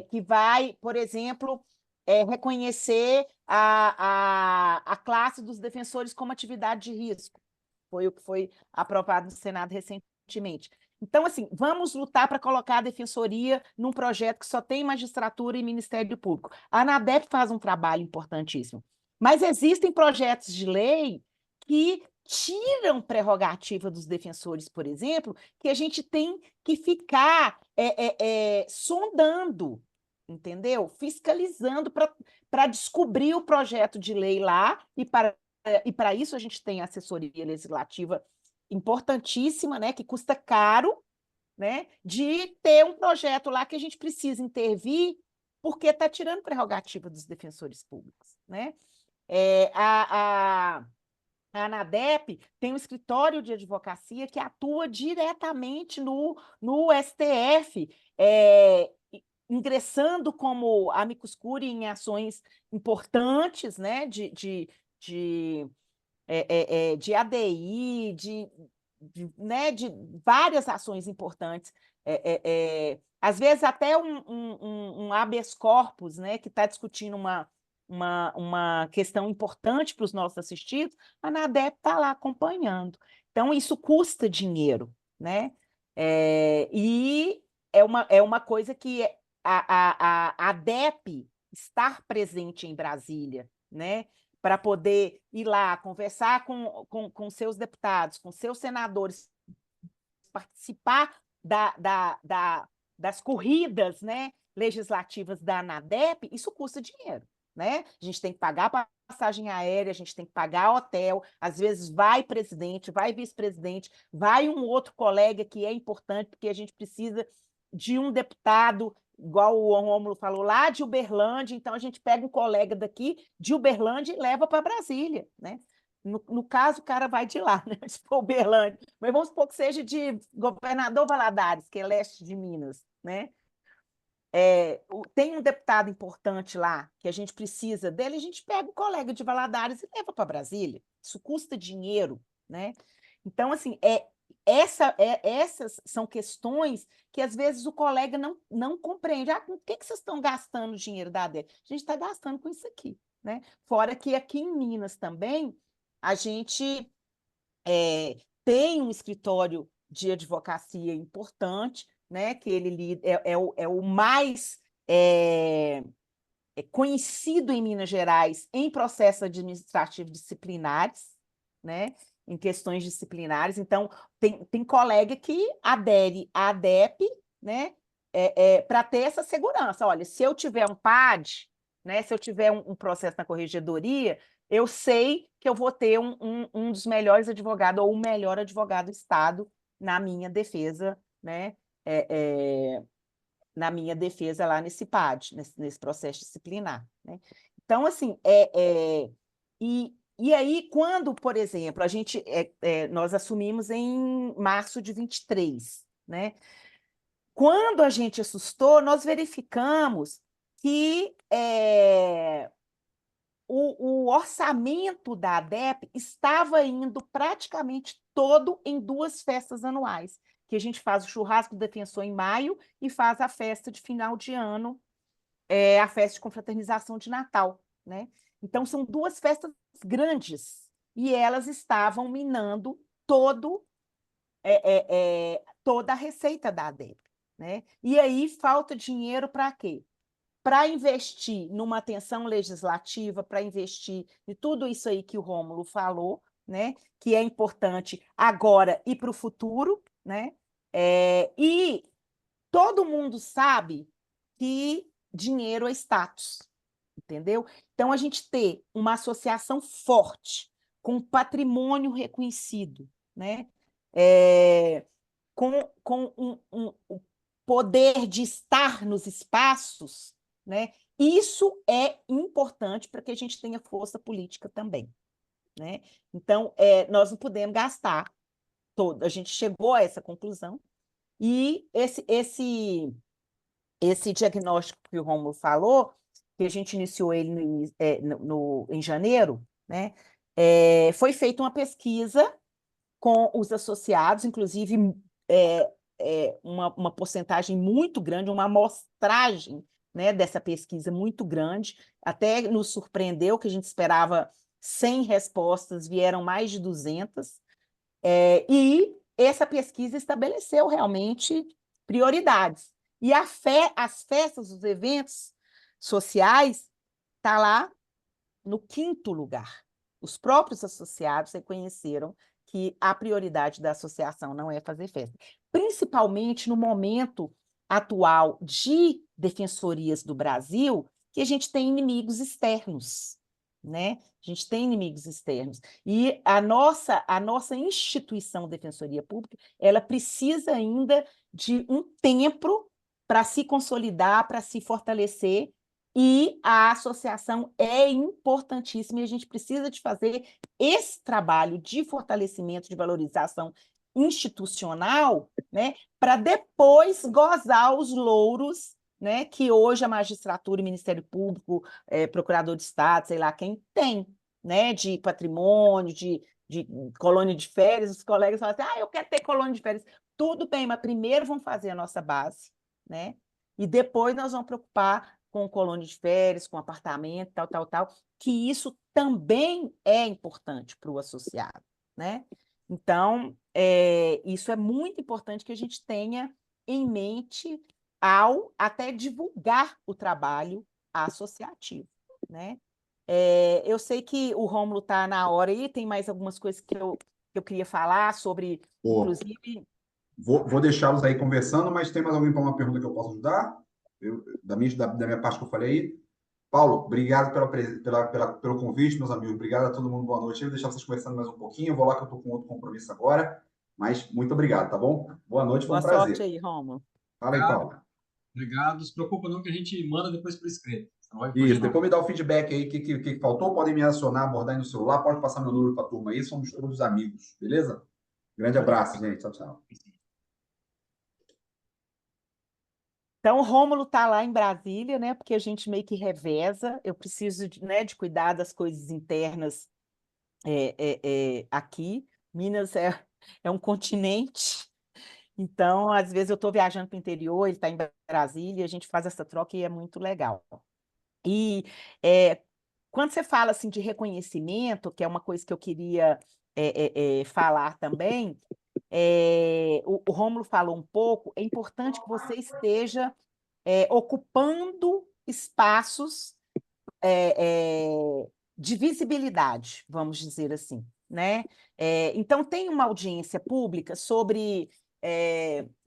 que vai, por exemplo, reconhecer a classe dos defensores como atividade de risco. Foi o que foi aprovado no Senado recentemente. Então, assim, vamos lutar para colocar a defensoria num projeto que só tem magistratura e Ministério Público. A ANADEP faz um trabalho importantíssimo. Mas existem projetos de lei que tiram prerrogativa dos defensores, por exemplo, que a gente tem que ficar sondando, entendeu? Fiscalizando para descobrir o projeto de lei lá, e para isso a gente tem assessoria legislativa importantíssima, né, que custa caro, né, de ter um projeto lá que a gente precisa intervir porque está tirando prerrogativa dos defensores públicos, né? A ANADEP tem um escritório de advocacia que atua diretamente no STF, ingressando como amicus curiae em ações importantes, né, de ADI, né, de várias ações importantes. Às vezes até um habeas corpus, né, que está discutindo uma questão importante para os nossos assistidos, a ANADEP está lá acompanhando. Então, isso custa dinheiro, né? E é uma coisa que a ADEP estar presente em Brasília, né? Para poder ir lá conversar com seus deputados, com seus senadores, participar das corridas, né, legislativas da ANADEP, isso custa dinheiro, né? A gente tem que pagar passagem aérea, a gente tem que pagar hotel, às vezes vai presidente, vai vice-presidente, vai um outro colega que é importante, porque a gente precisa de um deputado, igual o Rômulo falou, lá de Uberlândia, então a gente pega um colega daqui de Uberlândia e leva para Brasília, né? No caso, o cara vai de lá, né? Se for Uberlândia. Mas vamos supor que seja de Governador Valadares, que é leste de Minas, né? Tem um deputado importante lá que a gente precisa dele, a gente pega o colega de Valadares e leva para Brasília. Isso custa dinheiro, né? Então, assim, essas são questões que às vezes o colega não compreende. Com o que vocês estão gastando o dinheiro da ADEP? A gente está gastando com isso aqui, né? Fora que aqui em Minas também a gente tem um escritório de advocacia importante, né? Que ele é o mais conhecido em Minas Gerais em processos administrativos disciplinares, né? Em questões disciplinares. Então, tem colega que adere à ADEP, né? Para ter essa segurança. Olha, se eu tiver um PAD, né? Se eu tiver um processo na corregedoria, eu sei que eu vou ter um dos melhores advogados ou o melhor advogado do Estado na minha defesa, né? Na minha defesa lá nesse PAD, nesse processo disciplinar, né? Então, assim, e aí, quando, por exemplo, nós assumimos em março de 23, né? Quando a gente assustou, nós verificamos que o orçamento da ADEP estava indo praticamente todo em 2 festas anuais, que a gente faz o churrasco do defensor em maio e faz a festa de final de ano, a festa de confraternização de Natal, né? Então, são 2 festas grandes e elas estavam minando toda a receita da ADEP, né? E aí falta dinheiro para quê? Para investir numa atenção legislativa, para investir em tudo isso aí que o Rômulo falou, né? Que é importante agora e para o futuro, né? E todo mundo sabe que dinheiro é status, entendeu? Então, a gente ter uma associação forte, com patrimônio reconhecido, né? Com um poder de estar nos espaços, né? Isso é importante para que a gente tenha força política também, né? Então, nós não podemos gastar todo. A gente chegou a essa conclusão e esse diagnóstico que o Rômulo falou, que a gente iniciou ele em janeiro, né? Foi feita uma pesquisa com os associados, inclusive uma porcentagem muito grande, uma amostragem, né, dessa pesquisa muito grande, até nos surpreendeu, que a gente esperava 100 respostas, vieram mais de 200, e essa pesquisa estabeleceu realmente prioridades. E as festas, os eventos sociais, está lá no 5º lugar. Os próprios associados reconheceram que a prioridade da associação não é fazer festa. Principalmente no momento atual de defensorias do Brasil, que a gente tem inimigos externos, né? A gente tem inimigos externos. E a nossa instituição Defensoria Pública, ela precisa ainda de um tempo para se consolidar, para se fortalecer, e a associação é importantíssima e a gente precisa de fazer esse trabalho de fortalecimento, de valorização institucional, né, para depois gozar os louros, né, que hoje a magistratura, o Ministério Público, Procurador de Estado, sei lá quem tem, né, de patrimônio, de colônia de férias. Os colegas falam assim, eu quero ter colônia de férias. Tudo bem, mas primeiro vamos fazer a nossa base, né, e depois nós vamos preocupar com colônia de férias, com apartamento, tal, que isso também é importante para o associado, né? Então, isso é muito importante que a gente tenha em mente ao até divulgar o trabalho associativo, né? Eu sei que o Rômulo está na hora aí, tem mais algumas coisas que eu queria falar sobre, Pô, inclusive... vou deixá-los aí conversando, mas tem mais alguém para uma pergunta que eu posso ajudar? Da minha parte que eu falei aí. Paulo, obrigado pelo convite, meus amigos. Obrigado a todo mundo. Boa noite. Eu vou deixar vocês conversando mais um pouquinho. Eu vou lá que eu estou com outro compromisso agora. Mas muito obrigado, tá bom? Boa noite, foi um Boa sorte prazer. aí, Rômulo. Fala aí, Paulo. Obrigado. Não se preocupa não que a gente manda depois por escrito. Você não vai fugir, Isso, não. depois me dá o feedback aí, o que faltou. Podem me acionar, abordar aí no celular. Pode passar meu número para a turma aí. Somos todos amigos, beleza? Grande abraço, gente. Tchau, tchau. Então, o Rômulo está lá em Brasília, né? Porque a gente meio que reveza. Eu preciso né, de cuidar das coisas internas aqui. Minas é um continente, então, às vezes, eu estou viajando para o interior, ele está em Brasília, a gente faz essa troca e é muito legal. E quando você fala assim, de reconhecimento, que é uma coisa que eu queria falar também, o Rômulo falou um pouco, é importante que você esteja ocupando espaços de visibilidade, vamos dizer assim, né? Então, tem uma audiência pública sobre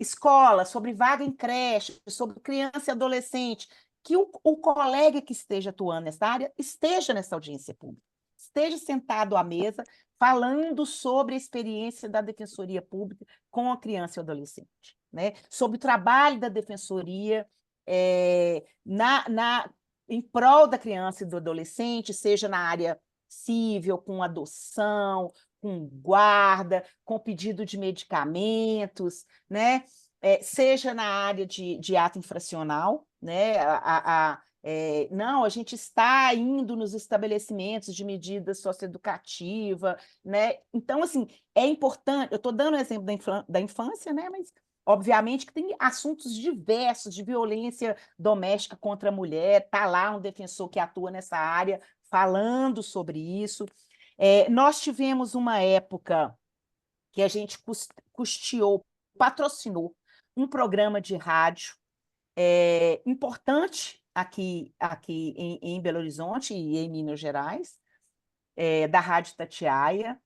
escola, sobre vaga em creche, sobre criança e adolescente, que o colega que esteja atuando nessa área esteja nessa audiência pública, esteja sentado à mesa falando sobre a experiência da Defensoria Pública com a criança e o adolescente, né? Sobre o trabalho da Defensoria em prol da criança e do adolescente, seja na área civil, com adoção, com guarda, com pedido de medicamentos, né? Seja na área de ato infracional, né? Não, a gente está indo nos estabelecimentos de medida socioeducativa, né? Então, assim, é importante, eu estou dando o exemplo da infância, né? Mas obviamente que tem assuntos diversos de violência doméstica contra a mulher, está lá um defensor que atua nessa área falando sobre isso. Nós tivemos uma época que a gente custeou, patrocinou um programa de rádio importante aqui em Belo Horizonte e em Minas Gerais, da Rádio Itatiaia,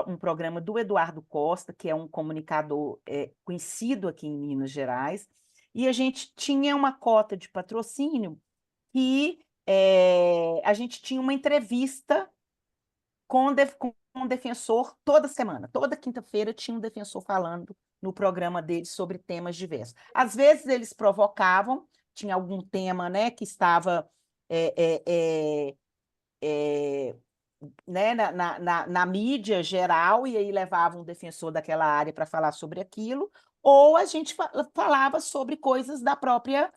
um programa do Eduardo Costa, que é um comunicador conhecido aqui em Minas Gerais, e a gente tinha uma cota de patrocínio que a gente tinha uma entrevista com um defensor toda semana. Toda quinta-feira tinha um defensor falando no programa deles sobre temas diversos. Às vezes eles provocavam, tinha algum tema, né, que estava né, na mídia geral, e aí levava um defensor daquela área para falar sobre aquilo, ou a gente falava sobre coisas da própria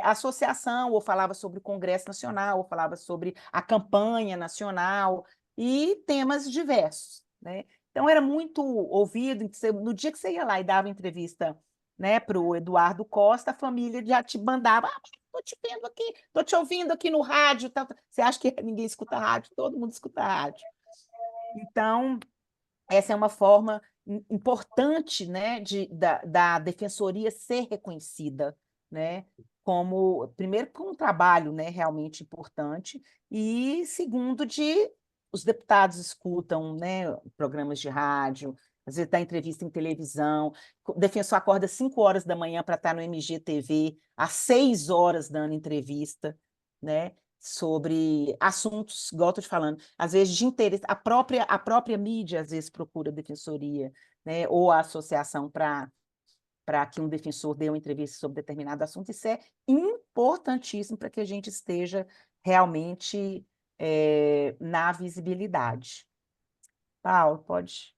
associação, ou falava sobre o Congresso Nacional, ou falava sobre a campanha nacional, e temas diversos, né? Então, era muito ouvido, no dia que você ia lá e dava entrevista, né, para o Eduardo Costa, a família já te mandava, estou te vendo aqui, estou te ouvindo aqui no rádio, tal. Você acha que ninguém escuta rádio? Todo mundo escuta rádio. Então, essa é uma forma importante, né, da defensoria ser reconhecida, né, primeiro, como um trabalho, né, realmente importante, e segundo, os deputados escutam, né, programas de rádio, às vezes dá entrevista em televisão, o defensor acorda 5 horas da manhã para estar no MGTV, às 6 horas dando entrevista, né, sobre assuntos, igual eu estou te falando, às vezes de interesse, a própria mídia às vezes procura a defensoria, né, ou a associação para que um defensor dê uma entrevista sobre determinado assunto. Isso é importantíssimo para que a gente esteja realmente na visibilidade. Paulo, pode...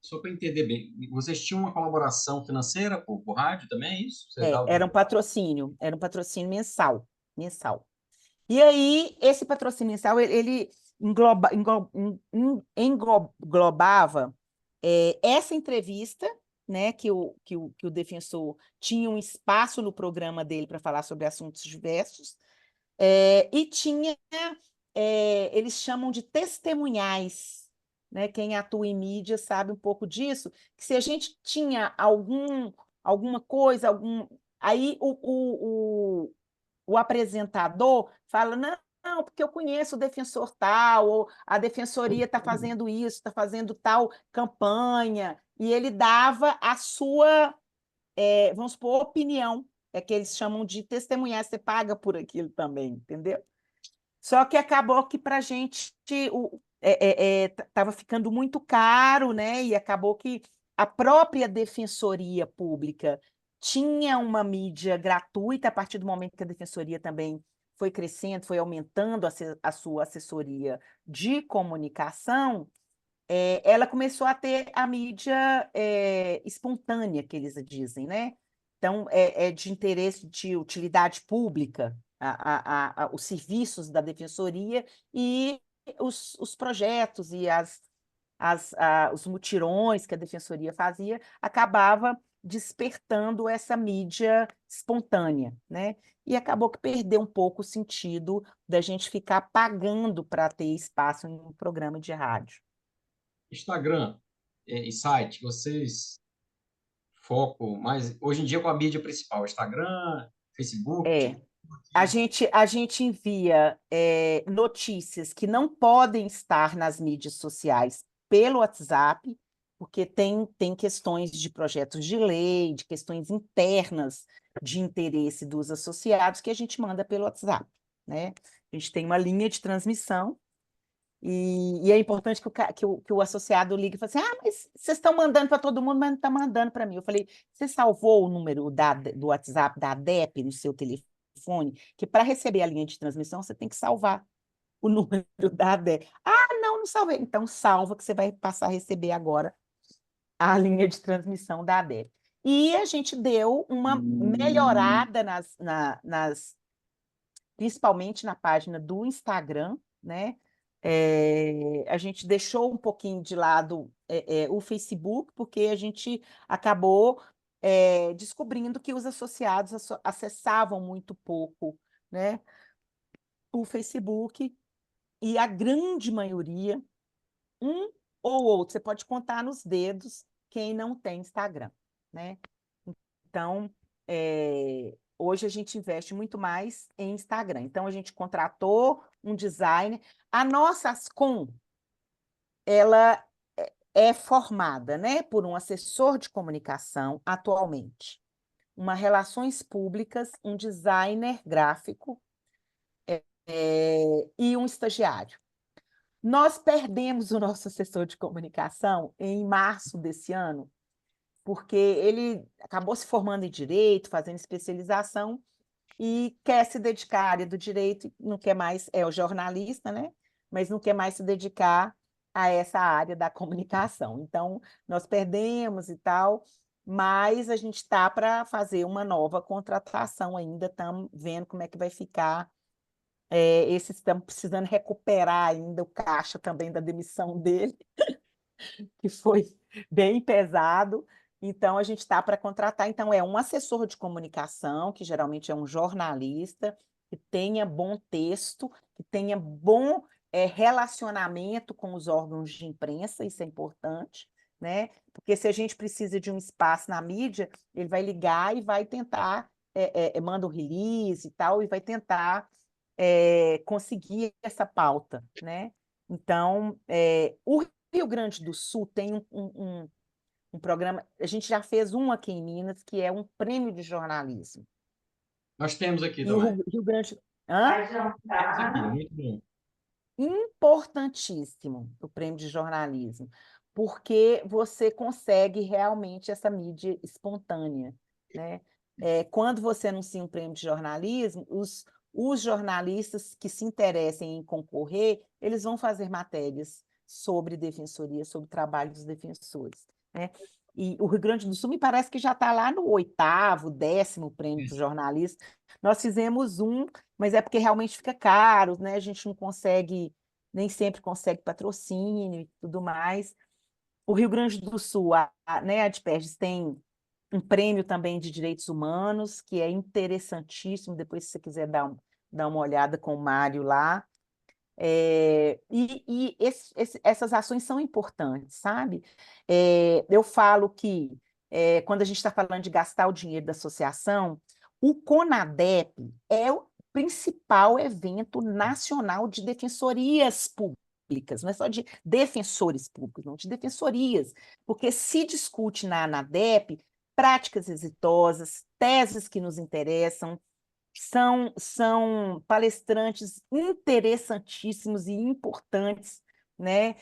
Só para entender bem, vocês tinham uma colaboração financeira por rádio também, é isso? Você dava... Era um patrocínio mensal. E aí, esse patrocínio mensal, ele englobava essa entrevista, né, que o defensor tinha um espaço no programa dele para falar sobre assuntos diversos, e tinha, eles chamam de testemunhais, né? Quem atua em mídia sabe um pouco disso, que se a gente tinha alguma coisa, aí o apresentador fala, não, porque eu conheço o defensor tal, ou a defensoria está fazendo isso, está fazendo tal campanha, e ele dava a sua, vamos supor, opinião, que eles chamam de testemunhar, você paga por aquilo também, entendeu? Só que acabou que para a gente estava ficando muito caro, né? E acabou que a própria Defensoria Pública tinha uma mídia gratuita a partir do momento que a Defensoria também foi crescendo, foi aumentando a sua assessoria de comunicação, ela começou a ter a mídia espontânea, que eles dizem, né? Então, é de interesse de utilidade pública, os serviços da defensoria e os projetos e os mutirões que a defensoria fazia acabava despertando essa mídia espontânea, né? E acabou que perdeu um pouco o sentido da gente ficar pagando para ter espaço em um programa de rádio. Instagram e site, vocês focam mais, hoje em dia, com a mídia principal, Instagram, Facebook, A gente envia notícias que não podem estar nas mídias sociais pelo WhatsApp, porque tem questões de projetos de lei, de questões internas de interesse dos associados que a gente manda pelo WhatsApp, né? A gente tem uma linha de transmissão e é importante que o associado ligue e fale assim, mas vocês estão mandando para todo mundo, mas não está mandando para mim. Eu falei, você salvou o número do WhatsApp da ADEP no seu telefone? Que para receber a linha de transmissão, você tem que salvar o número da ADEP. Não salvei. Então, salva que você vai passar a receber agora a linha de transmissão da ADEP. E a gente deu uma melhorada principalmente na página do Instagram, né? A gente deixou um pouquinho de lado o Facebook, porque a gente acabou descobrindo que os associados acessavam muito pouco, né, o Facebook, e a grande maioria, um ou outro, você pode contar nos dedos quem não tem Instagram, né? Então, hoje a gente investe muito mais em Instagram. Então, a gente contratou um designer. A nossa Ascom, ela é formada, né, por um assessor de comunicação atualmente, uma relações públicas, um designer gráfico e um estagiário. Nós perdemos o nosso assessor de comunicação em março desse ano, porque ele acabou se formando em direito, fazendo especialização, e quer se dedicar à área do direito, não quer mais, é o jornalista, né? Mas não quer mais se dedicar a essa área da comunicação. Então, nós perdemos e tal, mas a gente está para fazer uma nova contratação ainda, estamos vendo como é que vai ficar. Estamos precisando recuperar ainda o caixa também da demissão dele, que foi bem pesado. Então, a gente está para contratar. Então, é um assessor de comunicação, que geralmente é um jornalista, que tenha bom texto, que tenha bom relacionamento com os órgãos de imprensa, isso é importante, né? Porque se a gente precisa de um espaço na mídia, ele vai ligar e vai tentar, manda um release e tal, e vai tentar conseguir essa pauta, né? Então, o Rio Grande do Sul tem um programa, a gente já fez um aqui em Minas, que é um prêmio de jornalismo. nós temos aqui E o também. Rio Grande... Hã? Temos aqui, muito bom. Importantíssimo o prêmio de jornalismo, porque você consegue realmente essa mídia espontânea, né? Quando você anuncia um prêmio de jornalismo, os jornalistas que se interessem em concorrer, eles vão fazer matérias sobre defensoria, sobre o trabalho dos defensores, né? E o Rio Grande do Sul me parece que já está lá no 8º, 10º prêmio para jornalista. Nós fizemos um, mas é porque realmente fica caro, né? A gente não consegue, nem sempre consegue patrocínio e tudo mais. O Rio Grande do Sul, né, a Adperges tem um prêmio também de direitos humanos, que é interessantíssimo, depois se você quiser dar uma olhada com o Mário lá. Essas ações são importantes, sabe? Eu falo que, quando a gente está falando de gastar o dinheiro da associação, o CONADEP é o principal evento nacional de defensorias públicas, não é só de defensores públicos, não, de defensorias, porque se discute na ANADEP práticas exitosas, teses que nos interessam, são palestrantes interessantíssimos e importantes, né?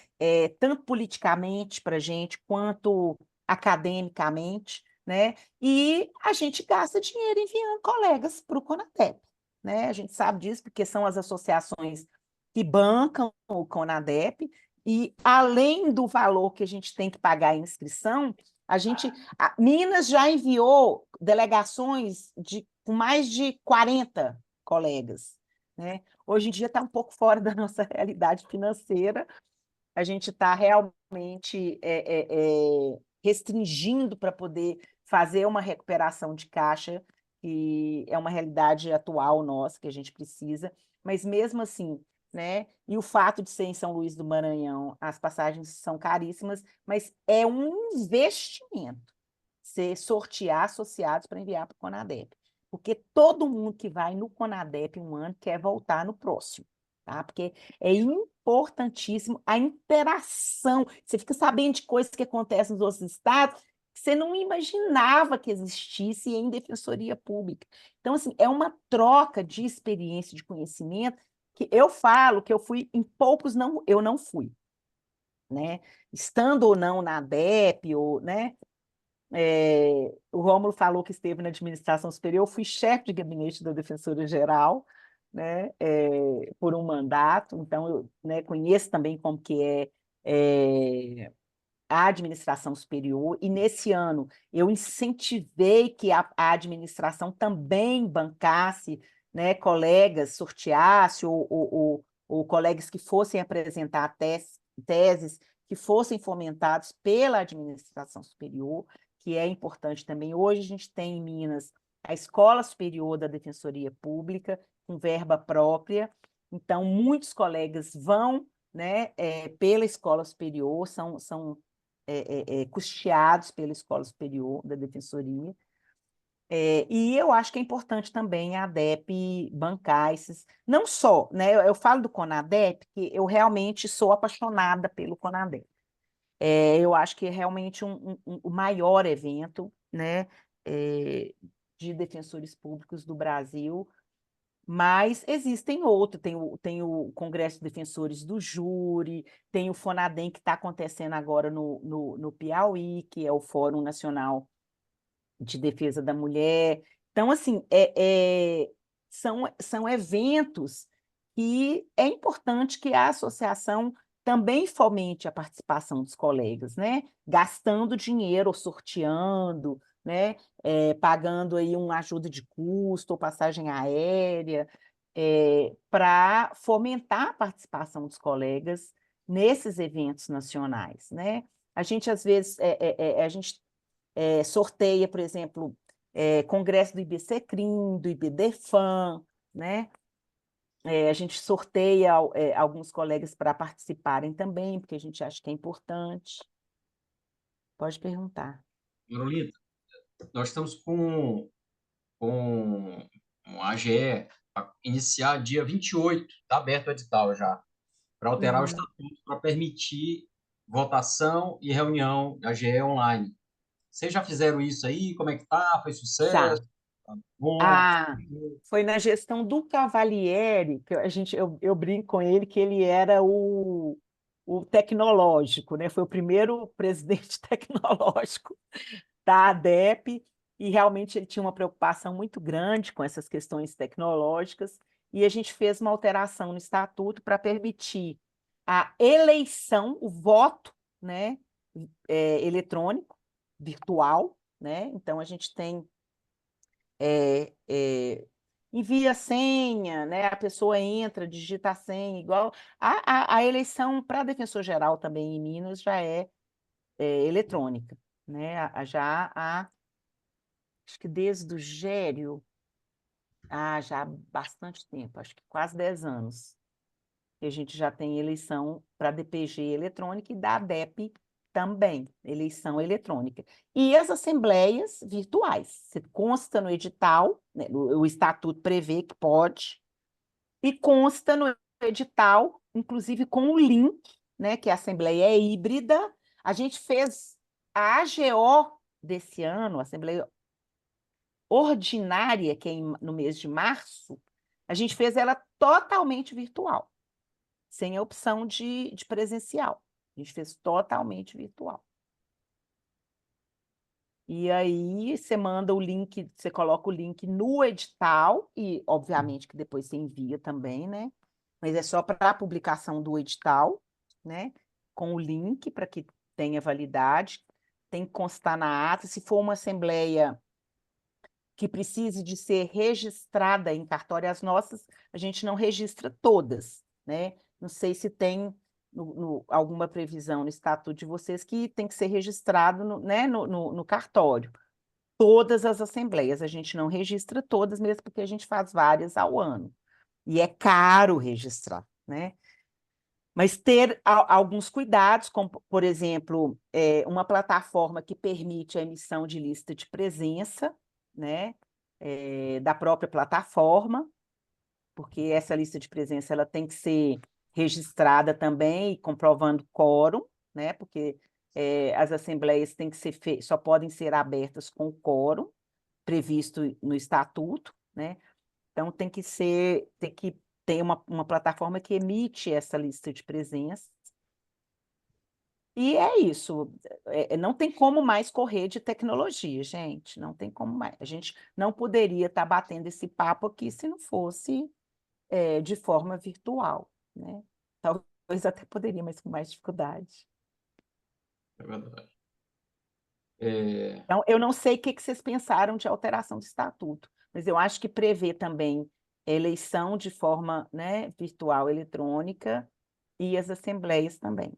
Tanto politicamente para a gente, quanto academicamente, né? E a gente gasta dinheiro enviando colegas para o CONADEP, né? A gente sabe disso porque são as associações que bancam o CONADEP, e além do valor que a gente tem que pagar em inscrição, Minas já enviou delegações com mais de 40 colegas, né? Hoje em dia está um pouco fora da nossa realidade financeira, a gente está realmente restringindo para poder fazer uma recuperação de caixa, que é uma realidade atual nossa, que a gente precisa, mas mesmo assim, né? E o fato de ser em São Luís do Maranhão, as passagens são caríssimas, mas é um investimento você sortear associados para enviar para o CONADEP, porque todo mundo que vai no CONADEP um ano quer voltar no próximo, tá? Porque é importantíssimo a interação. Você fica sabendo de coisas que acontecem nos outros estados que você não imaginava que existisse em defensoria pública. Então, assim, é uma troca de experiência, de conhecimento, que eu falo que eu fui em poucos, não, eu não fui, né? Estando ou não na ADEP, ou, né? O Rômulo falou que esteve na administração superior, eu fui chefe de gabinete da Defensoria Geral, né, por um mandato, então eu, né, conheço também como que é a administração superior, e nesse ano eu incentivei que a administração também bancasse, né, colegas, sorteasse, ou colegas que fossem apresentar teses que fossem fomentados pela administração superior, que é importante também. Hoje a gente tem em Minas a Escola Superior da Defensoria Pública, com verba própria, então muitos colegas vão, né, pela escola superior, são custeados pela Escola Superior da Defensoria. E eu acho que é importante também a ADEP bancar esses. Não só, né? Eu falo do CONADEP, que eu realmente sou apaixonada pelo CONADEP. Eu acho que é realmente o maior evento, né, de defensores públicos do Brasil. Mas existem outros, tem o Congresso de Defensores do Júri, tem o FONADEM, que está acontecendo agora no Piauí, que é o Fórum Nacional de Defesa da Mulher. Então, assim, são eventos que é importante que a associação também fomente a participação dos colegas, né? Gastando dinheiro ou sorteando, né? Pagando aí uma ajuda de custo ou passagem aérea, para fomentar a participação dos colegas nesses eventos nacionais, né? A gente, às vezes, a gente sorteia, por exemplo, congresso do IBCCRIM, do IBDFAM, né? A gente sorteia alguns colegas para participarem também, porque a gente acha que é importante. Pode perguntar. Carolina, nós estamos com um AGE para iniciar dia 28, está aberto o edital já, para alterar o Uhum. estatuto, para permitir votação e reunião da AGE online. Vocês já fizeram isso aí? Como é que tá? Foi sucesso? Já. Tá bom? Foi na gestão do Cavalieri, que eu brinco com ele que ele era o tecnológico, né? Foi o primeiro presidente tecnológico da ADEP, e realmente ele tinha uma preocupação muito grande com essas questões tecnológicas, e a gente fez uma alteração no estatuto para permitir a eleição, o voto, né, eletrônico, virtual, né? Então a gente tem é, é, envia a senha, né? A pessoa entra, digita a senha, igual a eleição para defensor geral também em Minas já é eletrônica, né? Acho que desde o Gério, já há bastante tempo, acho que quase 10 anos, que a gente já tem eleição para DPG eletrônica e da ADEP também, eleição eletrônica. E as assembleias virtuais, você consta no edital, né, o estatuto prevê que pode, e consta no edital, inclusive com o link, né, que a assembleia é híbrida. A gente fez a AGO desse ano, a Assembleia Ordinária, que é no mês de março, a gente fez ela totalmente virtual, sem a opção de presencial. A gente fez totalmente virtual. E aí você manda o link, você coloca o link no edital, e obviamente que depois você envia também, né? Mas é só para a publicação do edital, né? Com o link para que tenha validade, tem que constar na ata. Se for uma assembleia que precise de ser registrada em cartório, as nossas, a gente não registra todas, né? Não sei se tem alguma previsão no estatuto de vocês que tem que ser registrado né, no cartório. Todas as assembleias, a gente não registra todas, mesmo porque a gente faz várias ao ano. E é caro registrar, né? Mas ter alguns cuidados, como, por exemplo, uma plataforma que permite a emissão de lista de presença, né, da própria plataforma, porque essa lista de presença ela tem que ser registrada também, comprovando quórum, né, porque as assembleias têm que só podem ser abertas com quórum previsto no estatuto, né? Então tem que ter uma plataforma que emite essa lista de presença. E é isso. Não tem como mais correr de tecnologia, gente. Não tem como mais. A gente não poderia estar batendo esse papo aqui se não fosse de forma virtual, né? Talvez até poderia, mas com mais dificuldade. É verdade. Então, eu não sei o que vocês pensaram de alteração do estatuto, mas eu acho que prevê também eleição de forma, né, virtual, eletrônica, e as assembleias também.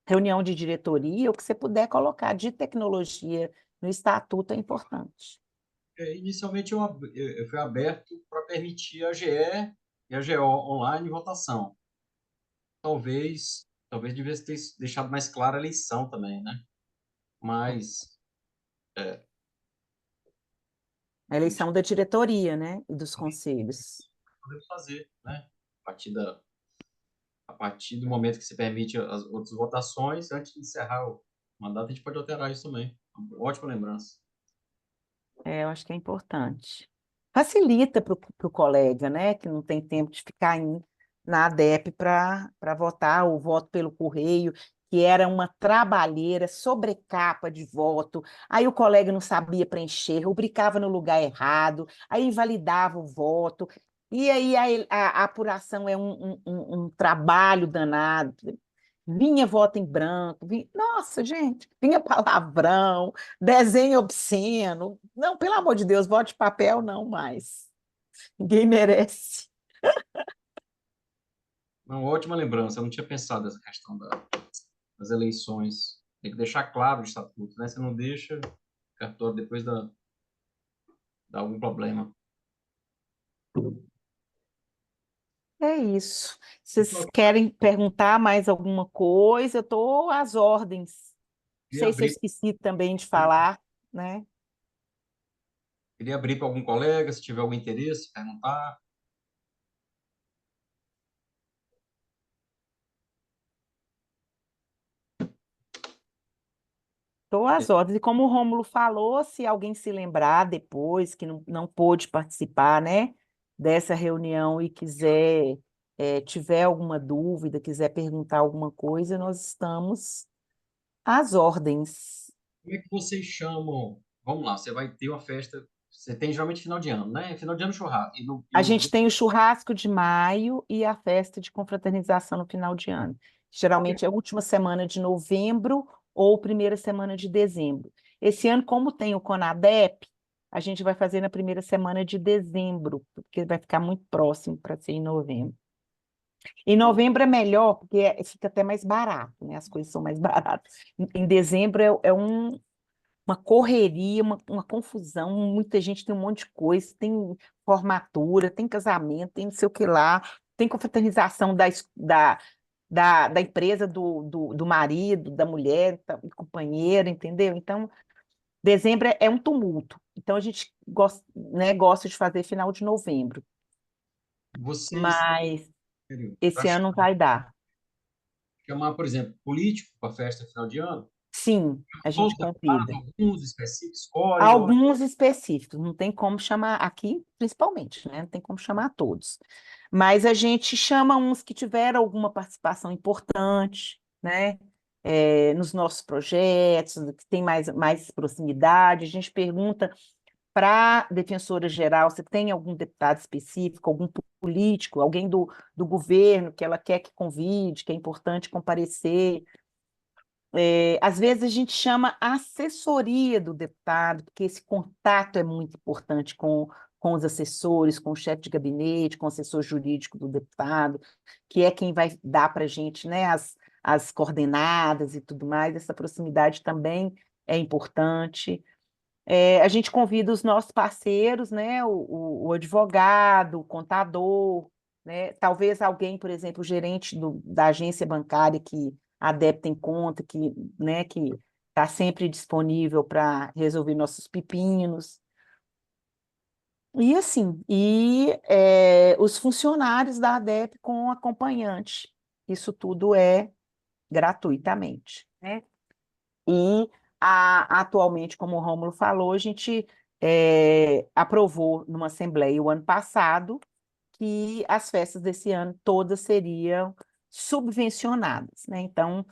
Reunião de diretoria, o que você puder colocar de tecnologia no estatuto é importante. Inicialmente eu fui aberto para permitir a GE e a GO online votação. Talvez devesse ter deixado mais clara a eleição também, né? Mas A eleição da diretoria, né, e dos conselhos. podemos fazer, né? A partir do momento que se permite as outras votações, antes de encerrar o mandato, a gente pode alterar isso também. Ótima lembrança. Eu acho que é importante. Facilita para o colega, né, que não tem tempo de ficar na ADEP para votar, o voto pelo correio, que era uma trabalheira, sobrecapa de voto. Aí o colega não sabia preencher, rubricava no lugar errado, aí invalidava o voto. E aí a apuração é um trabalho danado. Vinha voto em branco, nossa, gente, vinha palavrão, desenho obsceno. Não, pelo amor de Deus, voto de papel não mais. Ninguém merece. Uma ótima lembrança. Eu não tinha pensado nessa questão das eleições. Tem que deixar claro o estatuto, né? Você não deixa o cartório depois dá algum problema. É isso. Vocês querem perguntar mais alguma coisa? Eu estou às ordens. Não sei se eu esqueci também de falar, né? Queria abrir para algum colega, se tiver algum interesse, perguntar. Estou às ordens. E como o Rômulo falou, se alguém se lembrar depois que não pôde participar, né, dessa reunião e tiver alguma dúvida, quiser perguntar alguma coisa, nós estamos às ordens. Como é que vocês chamam vamos lá, você vai ter uma festa, você tem geralmente final de ano, né? Final de ano churrasco. A gente tem o churrasco de maio e a festa de confraternização no final de ano. Qual que é? Geralmente é a última semana de novembro ou primeira semana de dezembro. Esse ano, como tem o CONADEP, a gente vai fazer na primeira semana de dezembro, porque vai ficar muito próximo para ser em novembro. Em novembro é melhor, porque fica até mais barato, né? As coisas são mais baratas. Em dezembro uma correria, uma confusão, muita gente, tem um monte de coisa, tem formatura, tem casamento, tem não sei o que lá, tem confraternização da empresa do marido, da mulher, companheira, entendeu? Então, dezembro é um tumulto. Então, a gente gosta, né, gosta de fazer final de novembro, Vocês mas para esse ano não vai dar. chamar, por exemplo, político para festa final de ano? Sim, a gente Todos convida. alguns específicos, escolhe, olha, Alguns específicos, não tem como chamar aqui, principalmente, né? Não tem como chamar todos. Mas a gente chama uns que tiveram alguma participação importante, né? Nos nossos projetos, que tem mais proximidade. A gente pergunta para a defensora geral se tem algum deputado específico, algum político, alguém do governo que ela quer que convide, que é importante comparecer. Às vezes a gente chama a assessoria do deputado, porque esse contato é muito importante com os assessores, com o chefe de gabinete, com o assessor jurídico do deputado, que é quem vai dar para a gente, né, as coordenadas e tudo mais. Essa proximidade também é importante. A gente convida os nossos parceiros, né, o advogado, o contador, né, talvez alguém, por exemplo, o gerente da agência bancária que a DEP tem conta, né, que está sempre disponível para resolver nossos pepinos. E assim, os funcionários da ADEP com acompanhante. Isso tudo é gratuitamente, né? E atualmente, como o Rômulo falou, a gente aprovou numa assembleia o ano passado que as festas desse ano todas seriam subvencionadas, né? Então,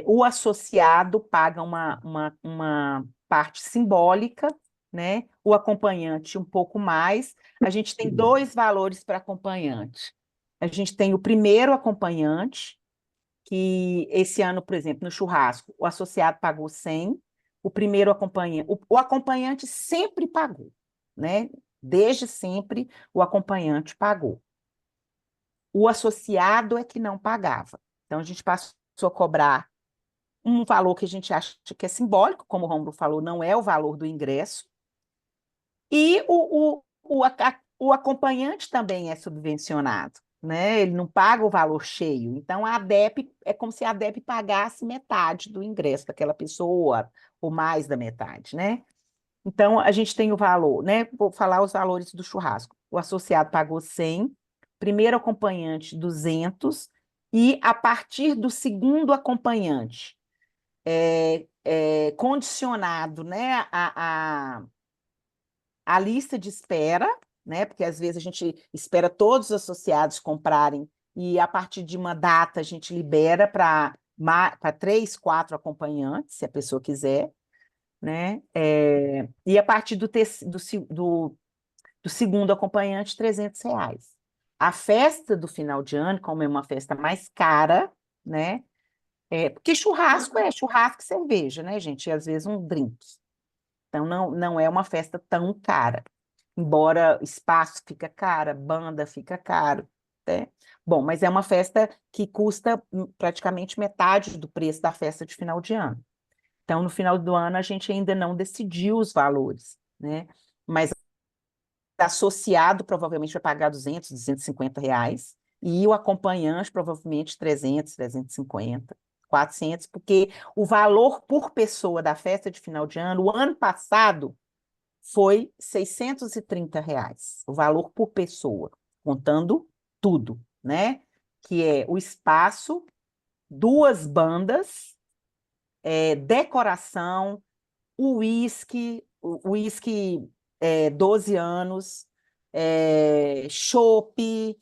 o associado paga uma parte simbólica, né? O acompanhante um pouco mais. A gente tem dois valores para acompanhante. A gente tem o primeiro acompanhante, que esse ano, por exemplo, no churrasco, o associado pagou 100, o primeiro acompanhante, o acompanhante sempre pagou, né? Desde sempre o acompanhante pagou. O associado é que não pagava. Então a gente passou a cobrar um valor que a gente acha que é simbólico, como o Romulo falou, não é o valor do ingresso, e o acompanhante também é subvencionado, né? Ele não paga o valor cheio. Então, a ADEP é como se a ADEP pagasse metade do ingresso daquela pessoa, ou mais da metade, né? Então, a gente tem o valor, né? Vou falar os valores do churrasco. O associado pagou 100, primeiro acompanhante 200, e a partir do segundo acompanhante, condicionado, né, a lista de espera, né? Porque às vezes a gente espera todos os associados comprarem e a partir de uma data a gente libera para 3, 4 acompanhantes, se a pessoa quiser, né? E a partir do segundo acompanhante, R$ 300. A festa do final de ano, como é uma festa mais cara, né? Porque churrasco é churrasco e cerveja, né, gente? E às vezes um drink. Então, não é uma festa tão cara. Embora espaço fica cara, banda fica caro, né? Bom, mas é uma festa que custa praticamente metade do preço da festa de final de ano. Então, no final do ano, a gente ainda não decidiu os valores, né? Mas associado provavelmente vai pagar 200, R$ 250, e o acompanhante provavelmente 300, 350, 400, porque o valor por pessoa da festa de final de ano, o ano passado, foi R$ 630, o valor por pessoa, contando tudo, né? Que é o espaço, 2 bandas, decoração, o uísque 12 anos, chopp,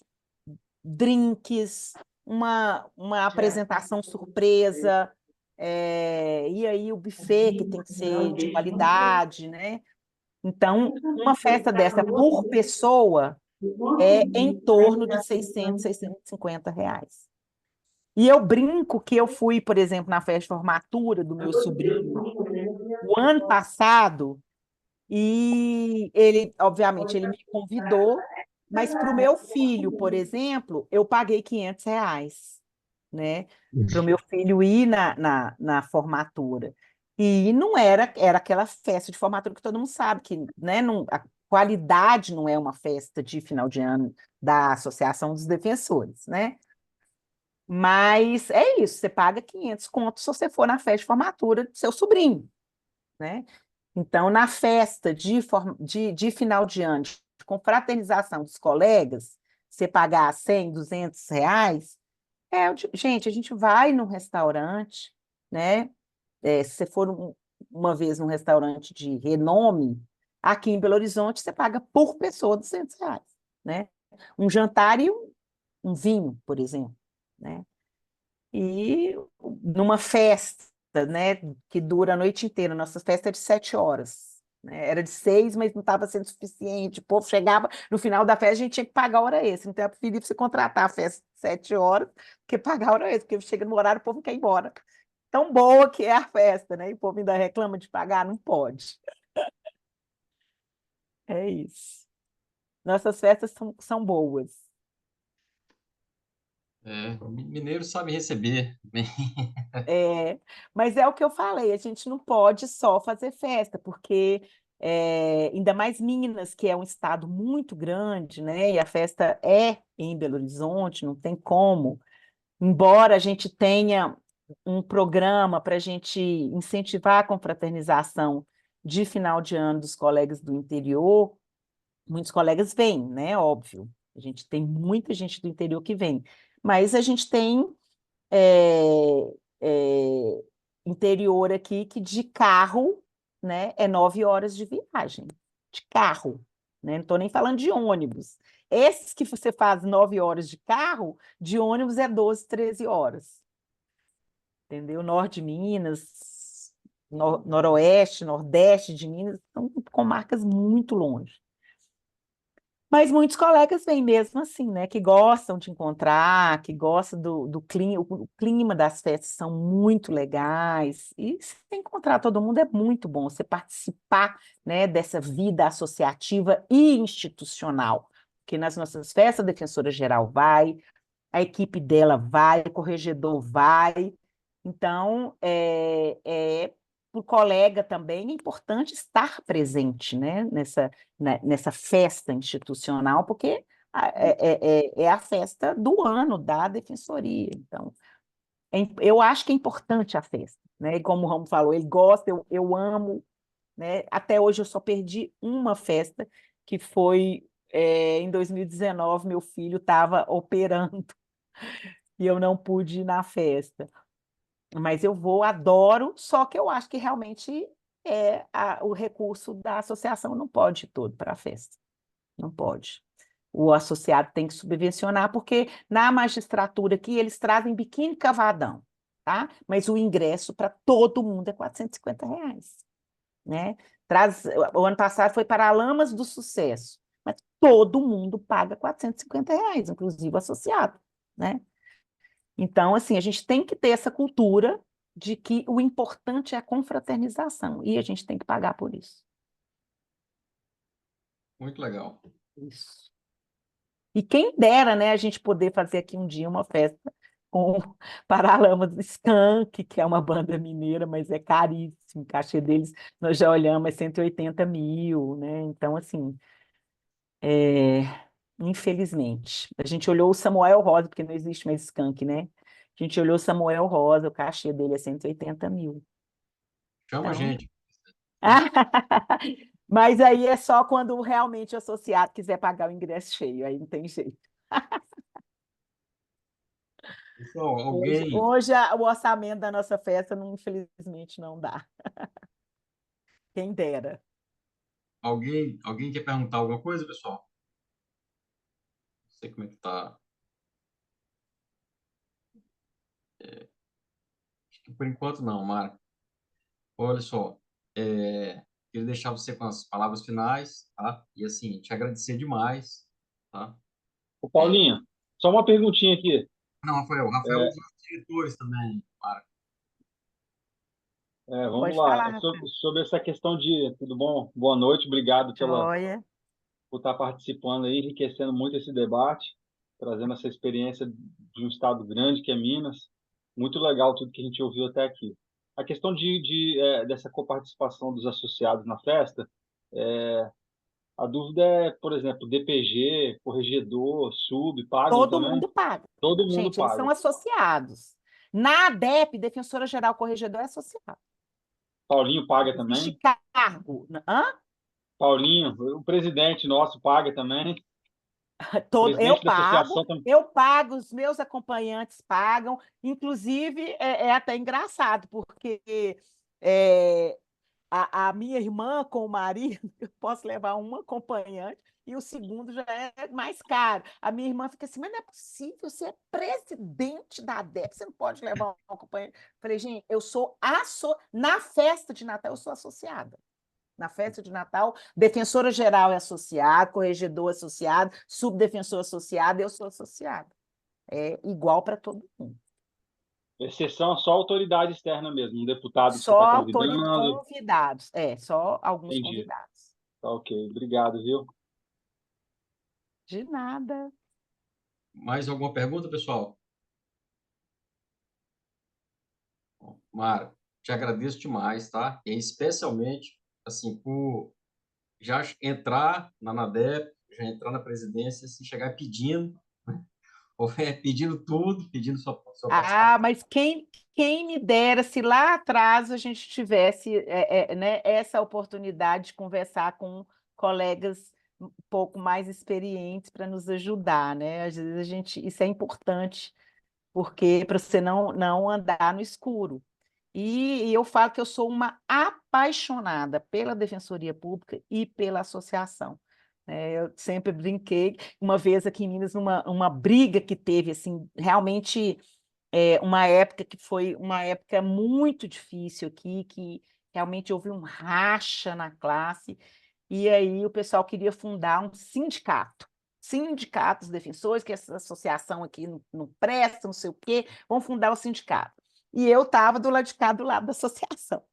drinks, uma apresentação surpresa, e aí o buffet que tem que ser de qualidade, né? Então, uma festa dessa por pessoa é em torno de 600, R$ 650. E eu brinco que eu fui, por exemplo, na festa de formatura do meu sobrinho o ano passado, e ele, obviamente, ele me convidou, mas para o meu filho, por exemplo, eu paguei R$ 500, né? Para o meu filho ir na formatura. E não era aquela festa de formatura que todo mundo sabe, que, né, não, a qualidade não é uma festa de final de ano da Associação dos Defensores, né? Mas é isso, você paga 500 contos se você for na festa de formatura do seu sobrinho, né? Então, na festa de final de ano, de confraternização dos colegas, você pagar 100, R$ 200, gente, a gente vai num restaurante, né? Se você for uma vez num restaurante de renome, aqui em Belo Horizonte, você paga por pessoa R$ 200, né? Um jantar e um vinho, por exemplo, né? E numa festa, né, que dura a noite inteira, nossa festa é de 7 horas, né? Era de 6, mas não estava sendo suficiente. O povo chegava, no final da festa, a gente tinha que pagar a hora extra. Então, eu preferi você contratar a festa de 7 horas que pagar a hora extra, porque chega no horário, o povo quer ir embora. Tão boa que é a festa, né? E o povo ainda reclama de pagar, não pode. É isso. Nossas festas são boas. O mineiro sabe receber. Mas é o que eu falei, a gente não pode só fazer festa, porque ainda mais Minas, que é um estado muito grande, né? E a festa é em Belo Horizonte, não tem como. Embora a gente tenha um programa para a gente incentivar a confraternização de final de ano dos colegas do interior, muitos colegas vêm, né? Óbvio. A gente tem muita gente do interior que vem, mas a gente tem é, é, interior aqui que de carro, né, é 9 horas de viagem, de carro, né? Não estou nem falando de ônibus. Esses que você faz 9 horas de carro, de ônibus é 12, 13 horas, entendeu? Norte de Minas, noroeste, nordeste de Minas, são comarcas muito longe. Mas muitos colegas vêm mesmo assim, né? Que gostam de encontrar, que gostam do clima, o clima das festas são muito legais. E se encontrar todo mundo é muito bom, você participar, né, dessa vida associativa e institucional. Porque nas nossas festas, a defensora geral vai, a equipe dela vai, o corregedor vai. Então, para o colega também é importante estar presente, né, nessa festa institucional, porque é a festa do ano da defensoria. Então, eu acho que é importante a festa, né? E como o Ramo falou, ele gosta, eu amo, né? Até hoje eu só perdi uma festa, que foi em 2019, meu filho estava operando e eu não pude ir na festa. Mas eu vou, adoro, só que eu acho que realmente o recurso da associação não pode ir todo para a festa. Não pode. O associado tem que subvencionar, porque na magistratura aqui eles trazem biquíni cavadão, tá? Mas o ingresso para todo mundo é R$ 450, né? O ano passado foi para Lamas do Sucesso, mas todo mundo paga R$ 450, inclusive o associado, né? Então, assim, a gente tem que ter essa cultura de que o importante é a confraternização e a gente tem que pagar por isso. Muito legal. Isso. E quem dera, né, a gente poder fazer aqui um dia uma festa com Paralamas do Skank, que é uma banda mineira, mas é caríssimo. O cachê deles, nós já olhamos, é 180 mil, né? Então, assim, é, infelizmente. A gente olhou o Samuel Rosa, porque não existe mais Skank, né? A gente olhou o Samuel Rosa, o cachê dele é 180 mil. Chama a Então, gente. mas aí é só quando realmente o associado quiser pagar o ingresso cheio, aí não tem jeito. Pessoal, Hoje, alguém, hoje o orçamento da nossa festa, infelizmente, não dá. Quem dera. alguém quer perguntar alguma coisa, pessoal? Não sei como é que tá. Por enquanto, não, Marco. Olha só, queria deixar você com as palavras finais, tá? E, assim, te agradecer demais, tá? Ô, É, Paulinho, só uma perguntinha aqui. não, Rafael, É, os nossos diretores também, Marco. vamos Pode lá. falar, Rafael. Sobre essa questão de... Tudo bom? Boa noite, obrigado Joia. por estar participando aí, enriquecendo muito esse debate, trazendo essa experiência de um estado grande que é Minas. Muito legal tudo que a gente ouviu até aqui. A questão dessa coparticipação dos associados na festa, é, a dúvida é, por exemplo, DPG, corregedor, sub, pagam Todo também? mundo paga. Todo mundo Gente, eles são paga. associados. Na ADEP, Defensora Geral Corregedor é associado. Paulinho paga Não existe também? cargo. Hã? Paulinho, o presidente nosso paga também. O presidente da associação também. Eu pago, os meus acompanhantes pagam. Inclusive, é até engraçado, porque é, a minha irmã com o marido, eu posso levar um acompanhante e o segundo já é mais caro. A minha irmã fica assim, mas não é possível, você é presidente da ADEP, você não pode levar um acompanhante. Falei, gente, eu sou na festa de Natal, eu sou associada. Na festa de Natal, defensora geral é associada, corregedor associado, subdefensor associado, eu sou associada. É igual para todo mundo. Exceção só autoridade externa mesmo, um deputado que você Só está convidando. convidados, só alguns Entendi. convidados. Tá ok, obrigado, viu? De nada. Mais alguma pergunta, pessoal? Marco, te agradeço demais, tá? E especialmente, assim, por já entrar na NADEP, já entrar na presidência, assim, chegar pedindo, né? Ou pedindo tudo, pedindo sua participação. Mas quem me dera se lá atrás a gente tivesse né, essa oportunidade de conversar com colegas um pouco mais experientes para nos ajudar, né? Às vezes isso é importante, porque para você não andar no escuro. E eu falo que eu sou uma apaixonada pela Defensoria Pública e pela associação. Eu sempre brinquei, uma vez aqui em Minas, uma briga que teve, assim, realmente uma época que foi uma época muito difícil aqui, que realmente houve um racha na classe, e aí o pessoal queria fundar um sindicato dos defensores, que essa associação aqui não presta, não sei o quê, vão fundar o sindicato. E eu estava do lado de cá, do lado da associação.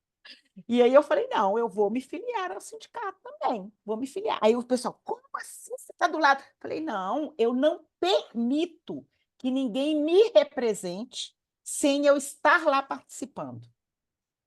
E aí eu falei, não, eu vou me filiar ao sindicato também, vou me filiar. Aí o pessoal, como assim você está do lado? Eu falei, não, eu não permito que ninguém me represente sem eu estar lá participando.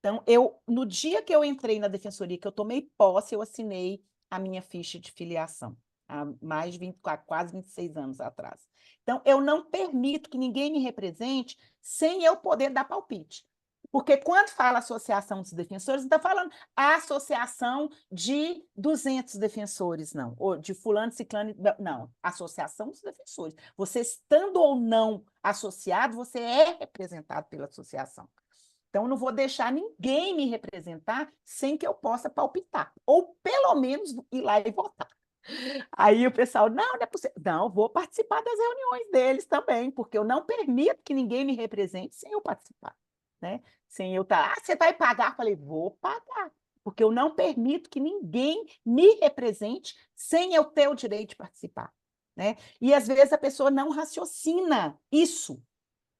Então, no dia que eu entrei na defensoria, que eu tomei posse, eu assinei a minha ficha de filiação, há mais de 24, quase 26 anos atrás. Então, eu não permito que ninguém me represente sem eu poder dar palpite. Porque quando fala associação dos defensores, não está falando a associação de 200 defensores, não, ou de fulano, ciclano, não, associação dos defensores. Você estando ou não associado, você é representado pela associação. Então, eu não vou deixar ninguém me representar sem que eu possa palpitar, ou pelo menos ir lá e votar. Aí o pessoal, não é possível. Não, vou participar das reuniões deles também, porque eu não permito que ninguém me represente sem eu participar. Né? Sem eu estar, você vai pagar? Falei, vou pagar, porque eu não permito que ninguém me represente sem eu ter o direito de participar. Né? E às vezes a pessoa não raciocina isso,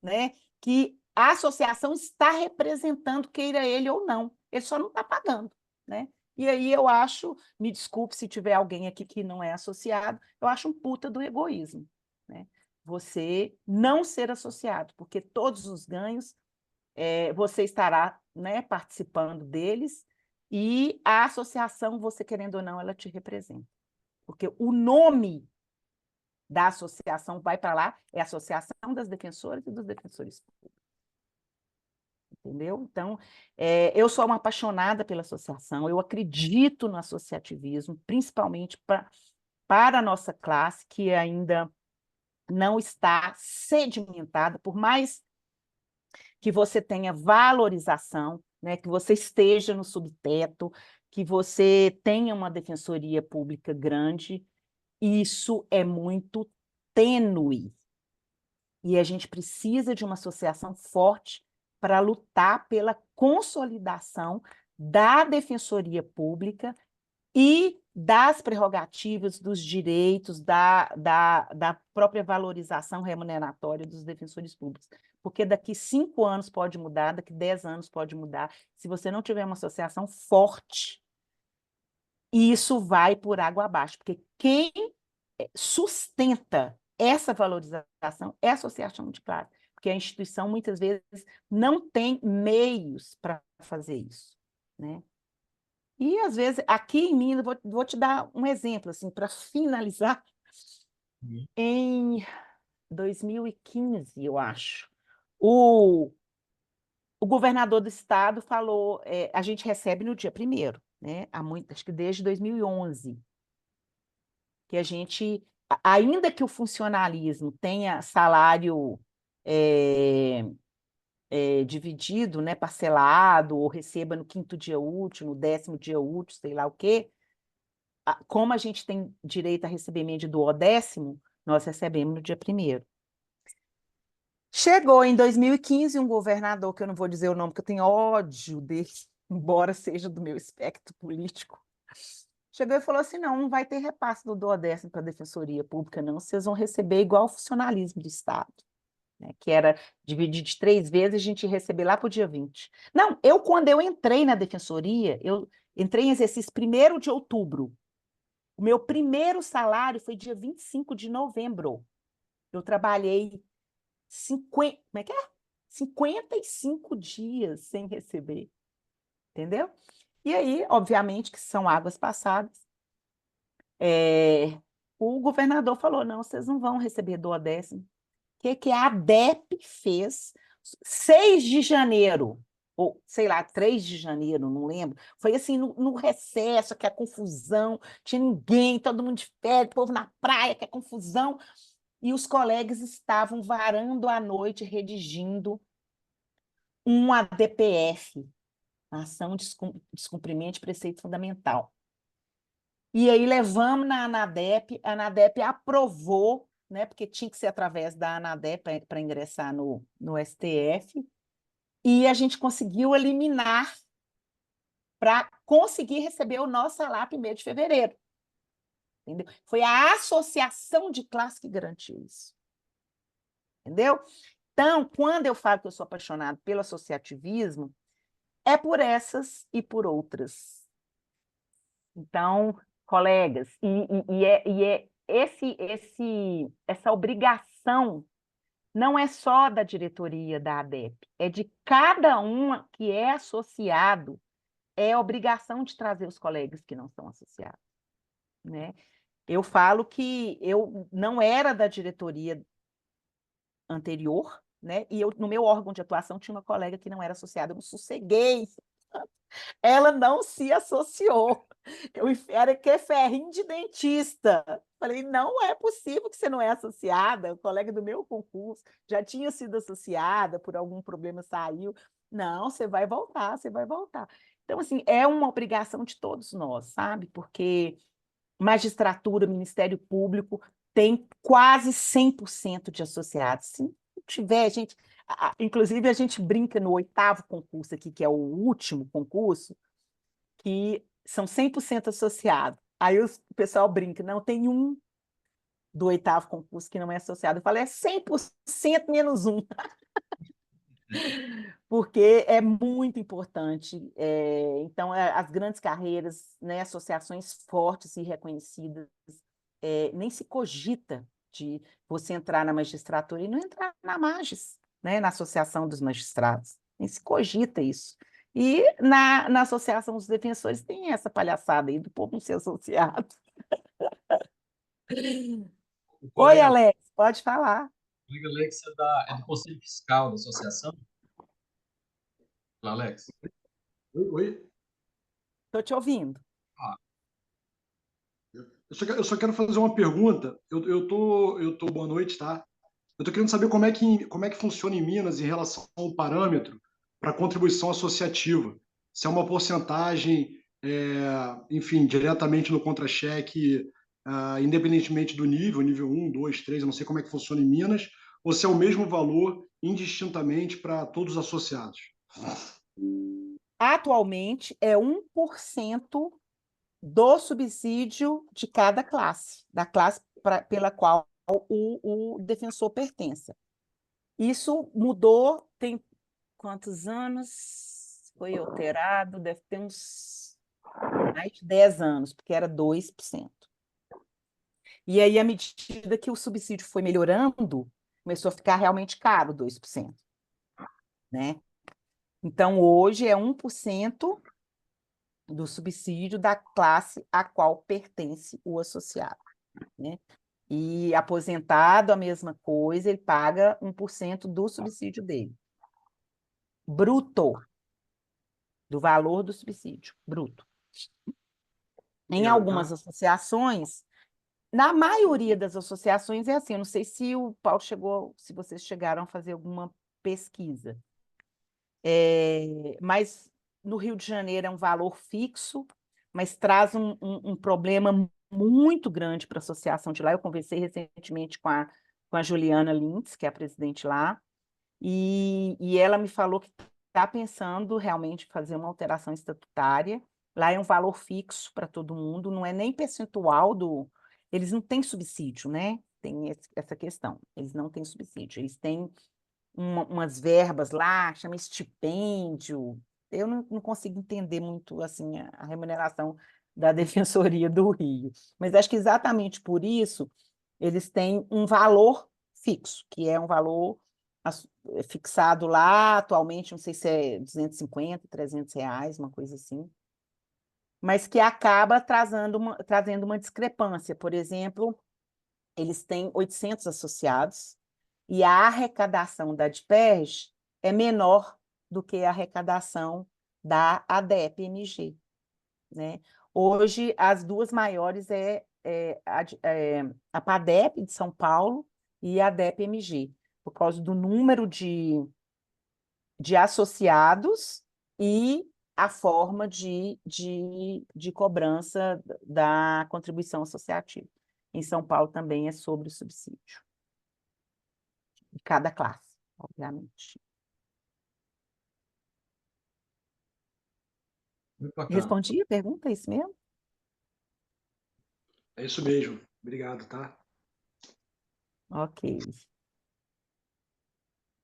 né? Que a associação está representando, queira ele ou não, ele só não está pagando. Né? E aí eu acho, me desculpe se tiver alguém aqui que não é associado, eu acho um puta do egoísmo. Né? Você não ser associado, porque todos os ganhos você estará, né, participando deles, e a associação, você querendo ou não, ela te representa. Porque o nome da associação vai para lá, é a Associação das Defensoras e dos Defensores Públicos. Entendeu? Então, eu sou uma apaixonada pela associação, eu acredito no associativismo, principalmente para a nossa classe, que ainda não está sedimentada, por mais que você tenha valorização, né, que você esteja no subteto, que você tenha uma defensoria pública grande, isso é muito tênue. E a gente precisa de uma associação forte para lutar pela consolidação da Defensoria Pública e das prerrogativas, dos direitos, da própria valorização remuneratória dos defensores públicos. Porque daqui 5 anos pode mudar, daqui 10 anos pode mudar. Se você não tiver uma associação forte, isso vai por água abaixo. Porque quem sustenta essa valorização é a associação de classe. Porque a instituição, muitas vezes, não tem meios para fazer isso, né? E, às vezes, aqui em Minas, vou te dar um exemplo, assim, para finalizar. Em 2015, eu acho, o governador do estado falou, a gente recebe no dia 1º, né? Acho que desde 2011, que a gente, ainda que o funcionalismo tenha salário dividido, né, parcelado, ou receba no 5º dia útil, no 10º dia útil, sei lá o quê, como a gente tem direito a recebimento do 10º, nós recebemos no dia 1º. Chegou em 2015 um governador, que eu não vou dizer o nome, porque eu tenho ódio dele, embora seja do meu espectro político. Chegou e falou assim, não vai ter repasse do 10º para a Defensoria Pública, não, vocês vão receber igual o funcionalismo do Estado, né, que era dividido de 3 vezes, a gente ia receber lá para o dia 20. Não, quando eu entrei na Defensoria, eu entrei em exercício 1º de outubro. O meu primeiro salário foi dia 25 de novembro. Eu trabalhei 55 dias sem receber. Entendeu? E aí, obviamente, que são águas passadas. O governador falou, não, vocês não vão receber do 10º. O que a ADEP fez 6 de janeiro, ou sei lá, 3 de janeiro, não lembro. Foi assim, no recesso, que é confusão, tinha ninguém, todo mundo de férias, povo na praia, que é confusão. E os colegas estavam varando à noite, redigindo um ADPF, Ação de Descumprimento de Preceito Fundamental. E aí levamos na ANADEP, a ANADEP aprovou, né, porque tinha que ser através da ANADEP para ingressar no STF, e a gente conseguiu eliminar para conseguir receber o nosso salário 1º de fevereiro. Entendeu? Foi a associação de classe que garantiu isso. Entendeu? Então, quando eu falo que eu sou apaixonado pelo associativismo, é por essas e por outras. Então, colegas, essa obrigação não é só da diretoria da ADEP, é de cada um que é associado, é obrigação de trazer os colegas que não são associados, né? Eu falo que eu não era da diretoria anterior, né? E no meu órgão de atuação tinha uma colega que não era associada, eu não sosseguei. Ela não se associou. Eu era que ferrinho de dentista. Falei, não é possível que você não é associada. O colega do meu concurso já tinha sido associada, por algum problema saiu. Não, você vai voltar, você vai voltar. Então, assim, é uma obrigação de todos nós, sabe? Porque magistratura, Ministério Público tem quase 100% de associados. Se não tiver, gente... Inclusive, a gente brinca no 8º concurso aqui, que é o último concurso, que são 100% associados. Aí o pessoal brinca, não, tem um do 8º concurso que não é associado. Eu falo, é 100% menos um. Porque é muito importante. Então, as grandes carreiras, né, associações fortes e reconhecidas, nem se cogita de você entrar na magistratura e não entrar na Magis, né, na Associação dos Magistrados. Nem se cogita isso. E na Associação dos Defensores tem essa palhaçada aí do povo não ser associado. Oi, Alex, pode falar. O colega Alex é do Conselho Fiscal da associação. Olá, Alex. Oi? Estou te ouvindo. Eu só quero fazer uma pergunta. Boa noite, tá? Eu estou querendo saber como é que funciona em Minas em relação ao parâmetro para contribuição associativa. Se é uma porcentagem, enfim, diretamente no contra-cheque, independentemente do nível 1, 2, 3, eu não sei como é que funciona em Minas, ou se é o mesmo valor indistintamente para todos os associados? Atualmente é 1% do subsídio de cada classe, da classe pela qual o defensor pertença. Isso mudou, tem quantos anos foi alterado? Deve ter uns mais de 10 anos, porque era 2%. E aí, à medida que o subsídio foi melhorando, começou a ficar realmente caro, 2%, né? Então, hoje é 1% do subsídio da classe a qual pertence o associado, né? E aposentado, a mesma coisa, ele paga 1% do subsídio dele. Bruto, do valor do subsídio, bruto. Em algumas associações, na maioria das associações é assim, eu não sei se o Paulo chegou, se vocês chegaram a fazer alguma pesquisa, mas no Rio de Janeiro é um valor fixo, mas traz um problema muito grande para a associação de lá. Eu conversei recentemente com a Juliana Lintz, que é a presidente lá, e ela me falou que está pensando realmente fazer uma alteração estatutária. Lá é um valor fixo para todo mundo, não é nem percentual do. Eles não têm subsídio, né? Tem essa questão. Eles não têm subsídio, eles têm umas verbas lá, chama estipêndio. Eu não consigo entender muito assim a remuneração da Defensoria do Rio, mas acho que exatamente por isso eles têm um valor fixo, que é um valor fixado lá atualmente, não sei se é 250, R$ 300, uma coisa assim, mas que acaba trazendo uma discrepância. Por exemplo, eles têm 800 associados e a arrecadação da DPERJ é menor do que a arrecadação da ADEP-MG, né? Hoje, as duas maiores a PADEP de São Paulo e a ADEP-MG, por causa do número de associados e a forma de cobrança da contribuição associativa. Em São Paulo também é sobre o subsídio de cada classe, obviamente. Muito bacana. Respondi a pergunta, é isso mesmo? É isso mesmo. Obrigado, tá? Ok.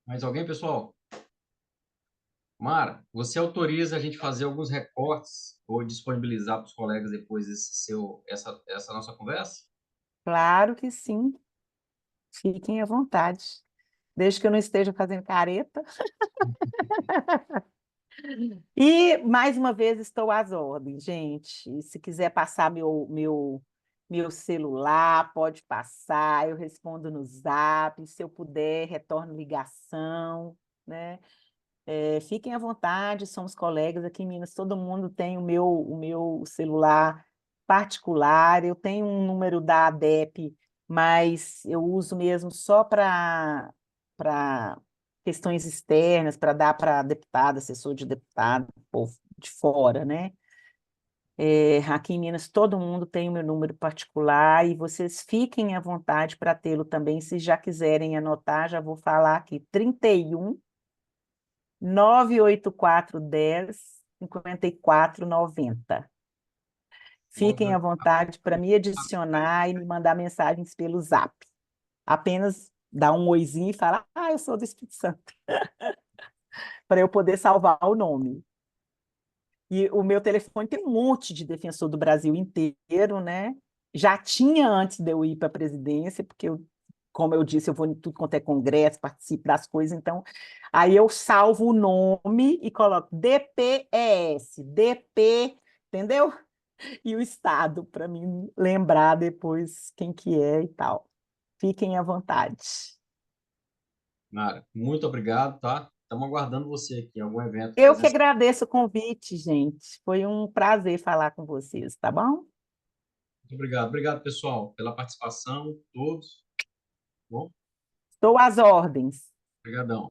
Mais alguém, pessoal? Mara, você autoriza a gente fazer alguns recortes ou disponibilizar para os colegas depois essa nossa conversa? Claro que sim. Fiquem à vontade. Desde que eu não esteja fazendo careta. E, mais uma vez, estou às ordens, gente. Se quiser passar meu celular, pode passar. Eu respondo no Zap. Se eu puder, retorno ligação, né? Fiquem à vontade, somos colegas aqui em Minas, todo mundo tem o meu celular particular, eu tenho um número da ADEP, mas eu uso mesmo só para questões externas, para dar para deputado, assessor de deputado, povo de fora, né? Aqui em Minas, todo mundo tem o meu número particular e vocês fiquem à vontade para tê-lo também, se já quiserem anotar, já vou falar aqui, 31 98410 5490. Fiquem à vontade para me adicionar e me mandar mensagens pelo Zap. Apenas dar um oizinho e falar, eu sou do Espírito Santo, para eu poder salvar o nome. E o meu telefone tem um monte de defensor do Brasil inteiro, né? Já tinha antes de eu ir para a presidência, porque como eu disse, eu vou em tudo quanto é congresso, participo das coisas, então aí eu salvo o nome e coloco DPES, DP, entendeu? E o estado, para mim lembrar depois quem que é e tal. Fiquem à vontade. Mara, muito obrigado, tá? Estamos aguardando você aqui em algum evento. Eu que agradeço o convite, gente. Foi um prazer falar com vocês, tá bom? Muito obrigado. Obrigado, pessoal, pela participação, todos. Bom? Estou às ordens. Obrigadão.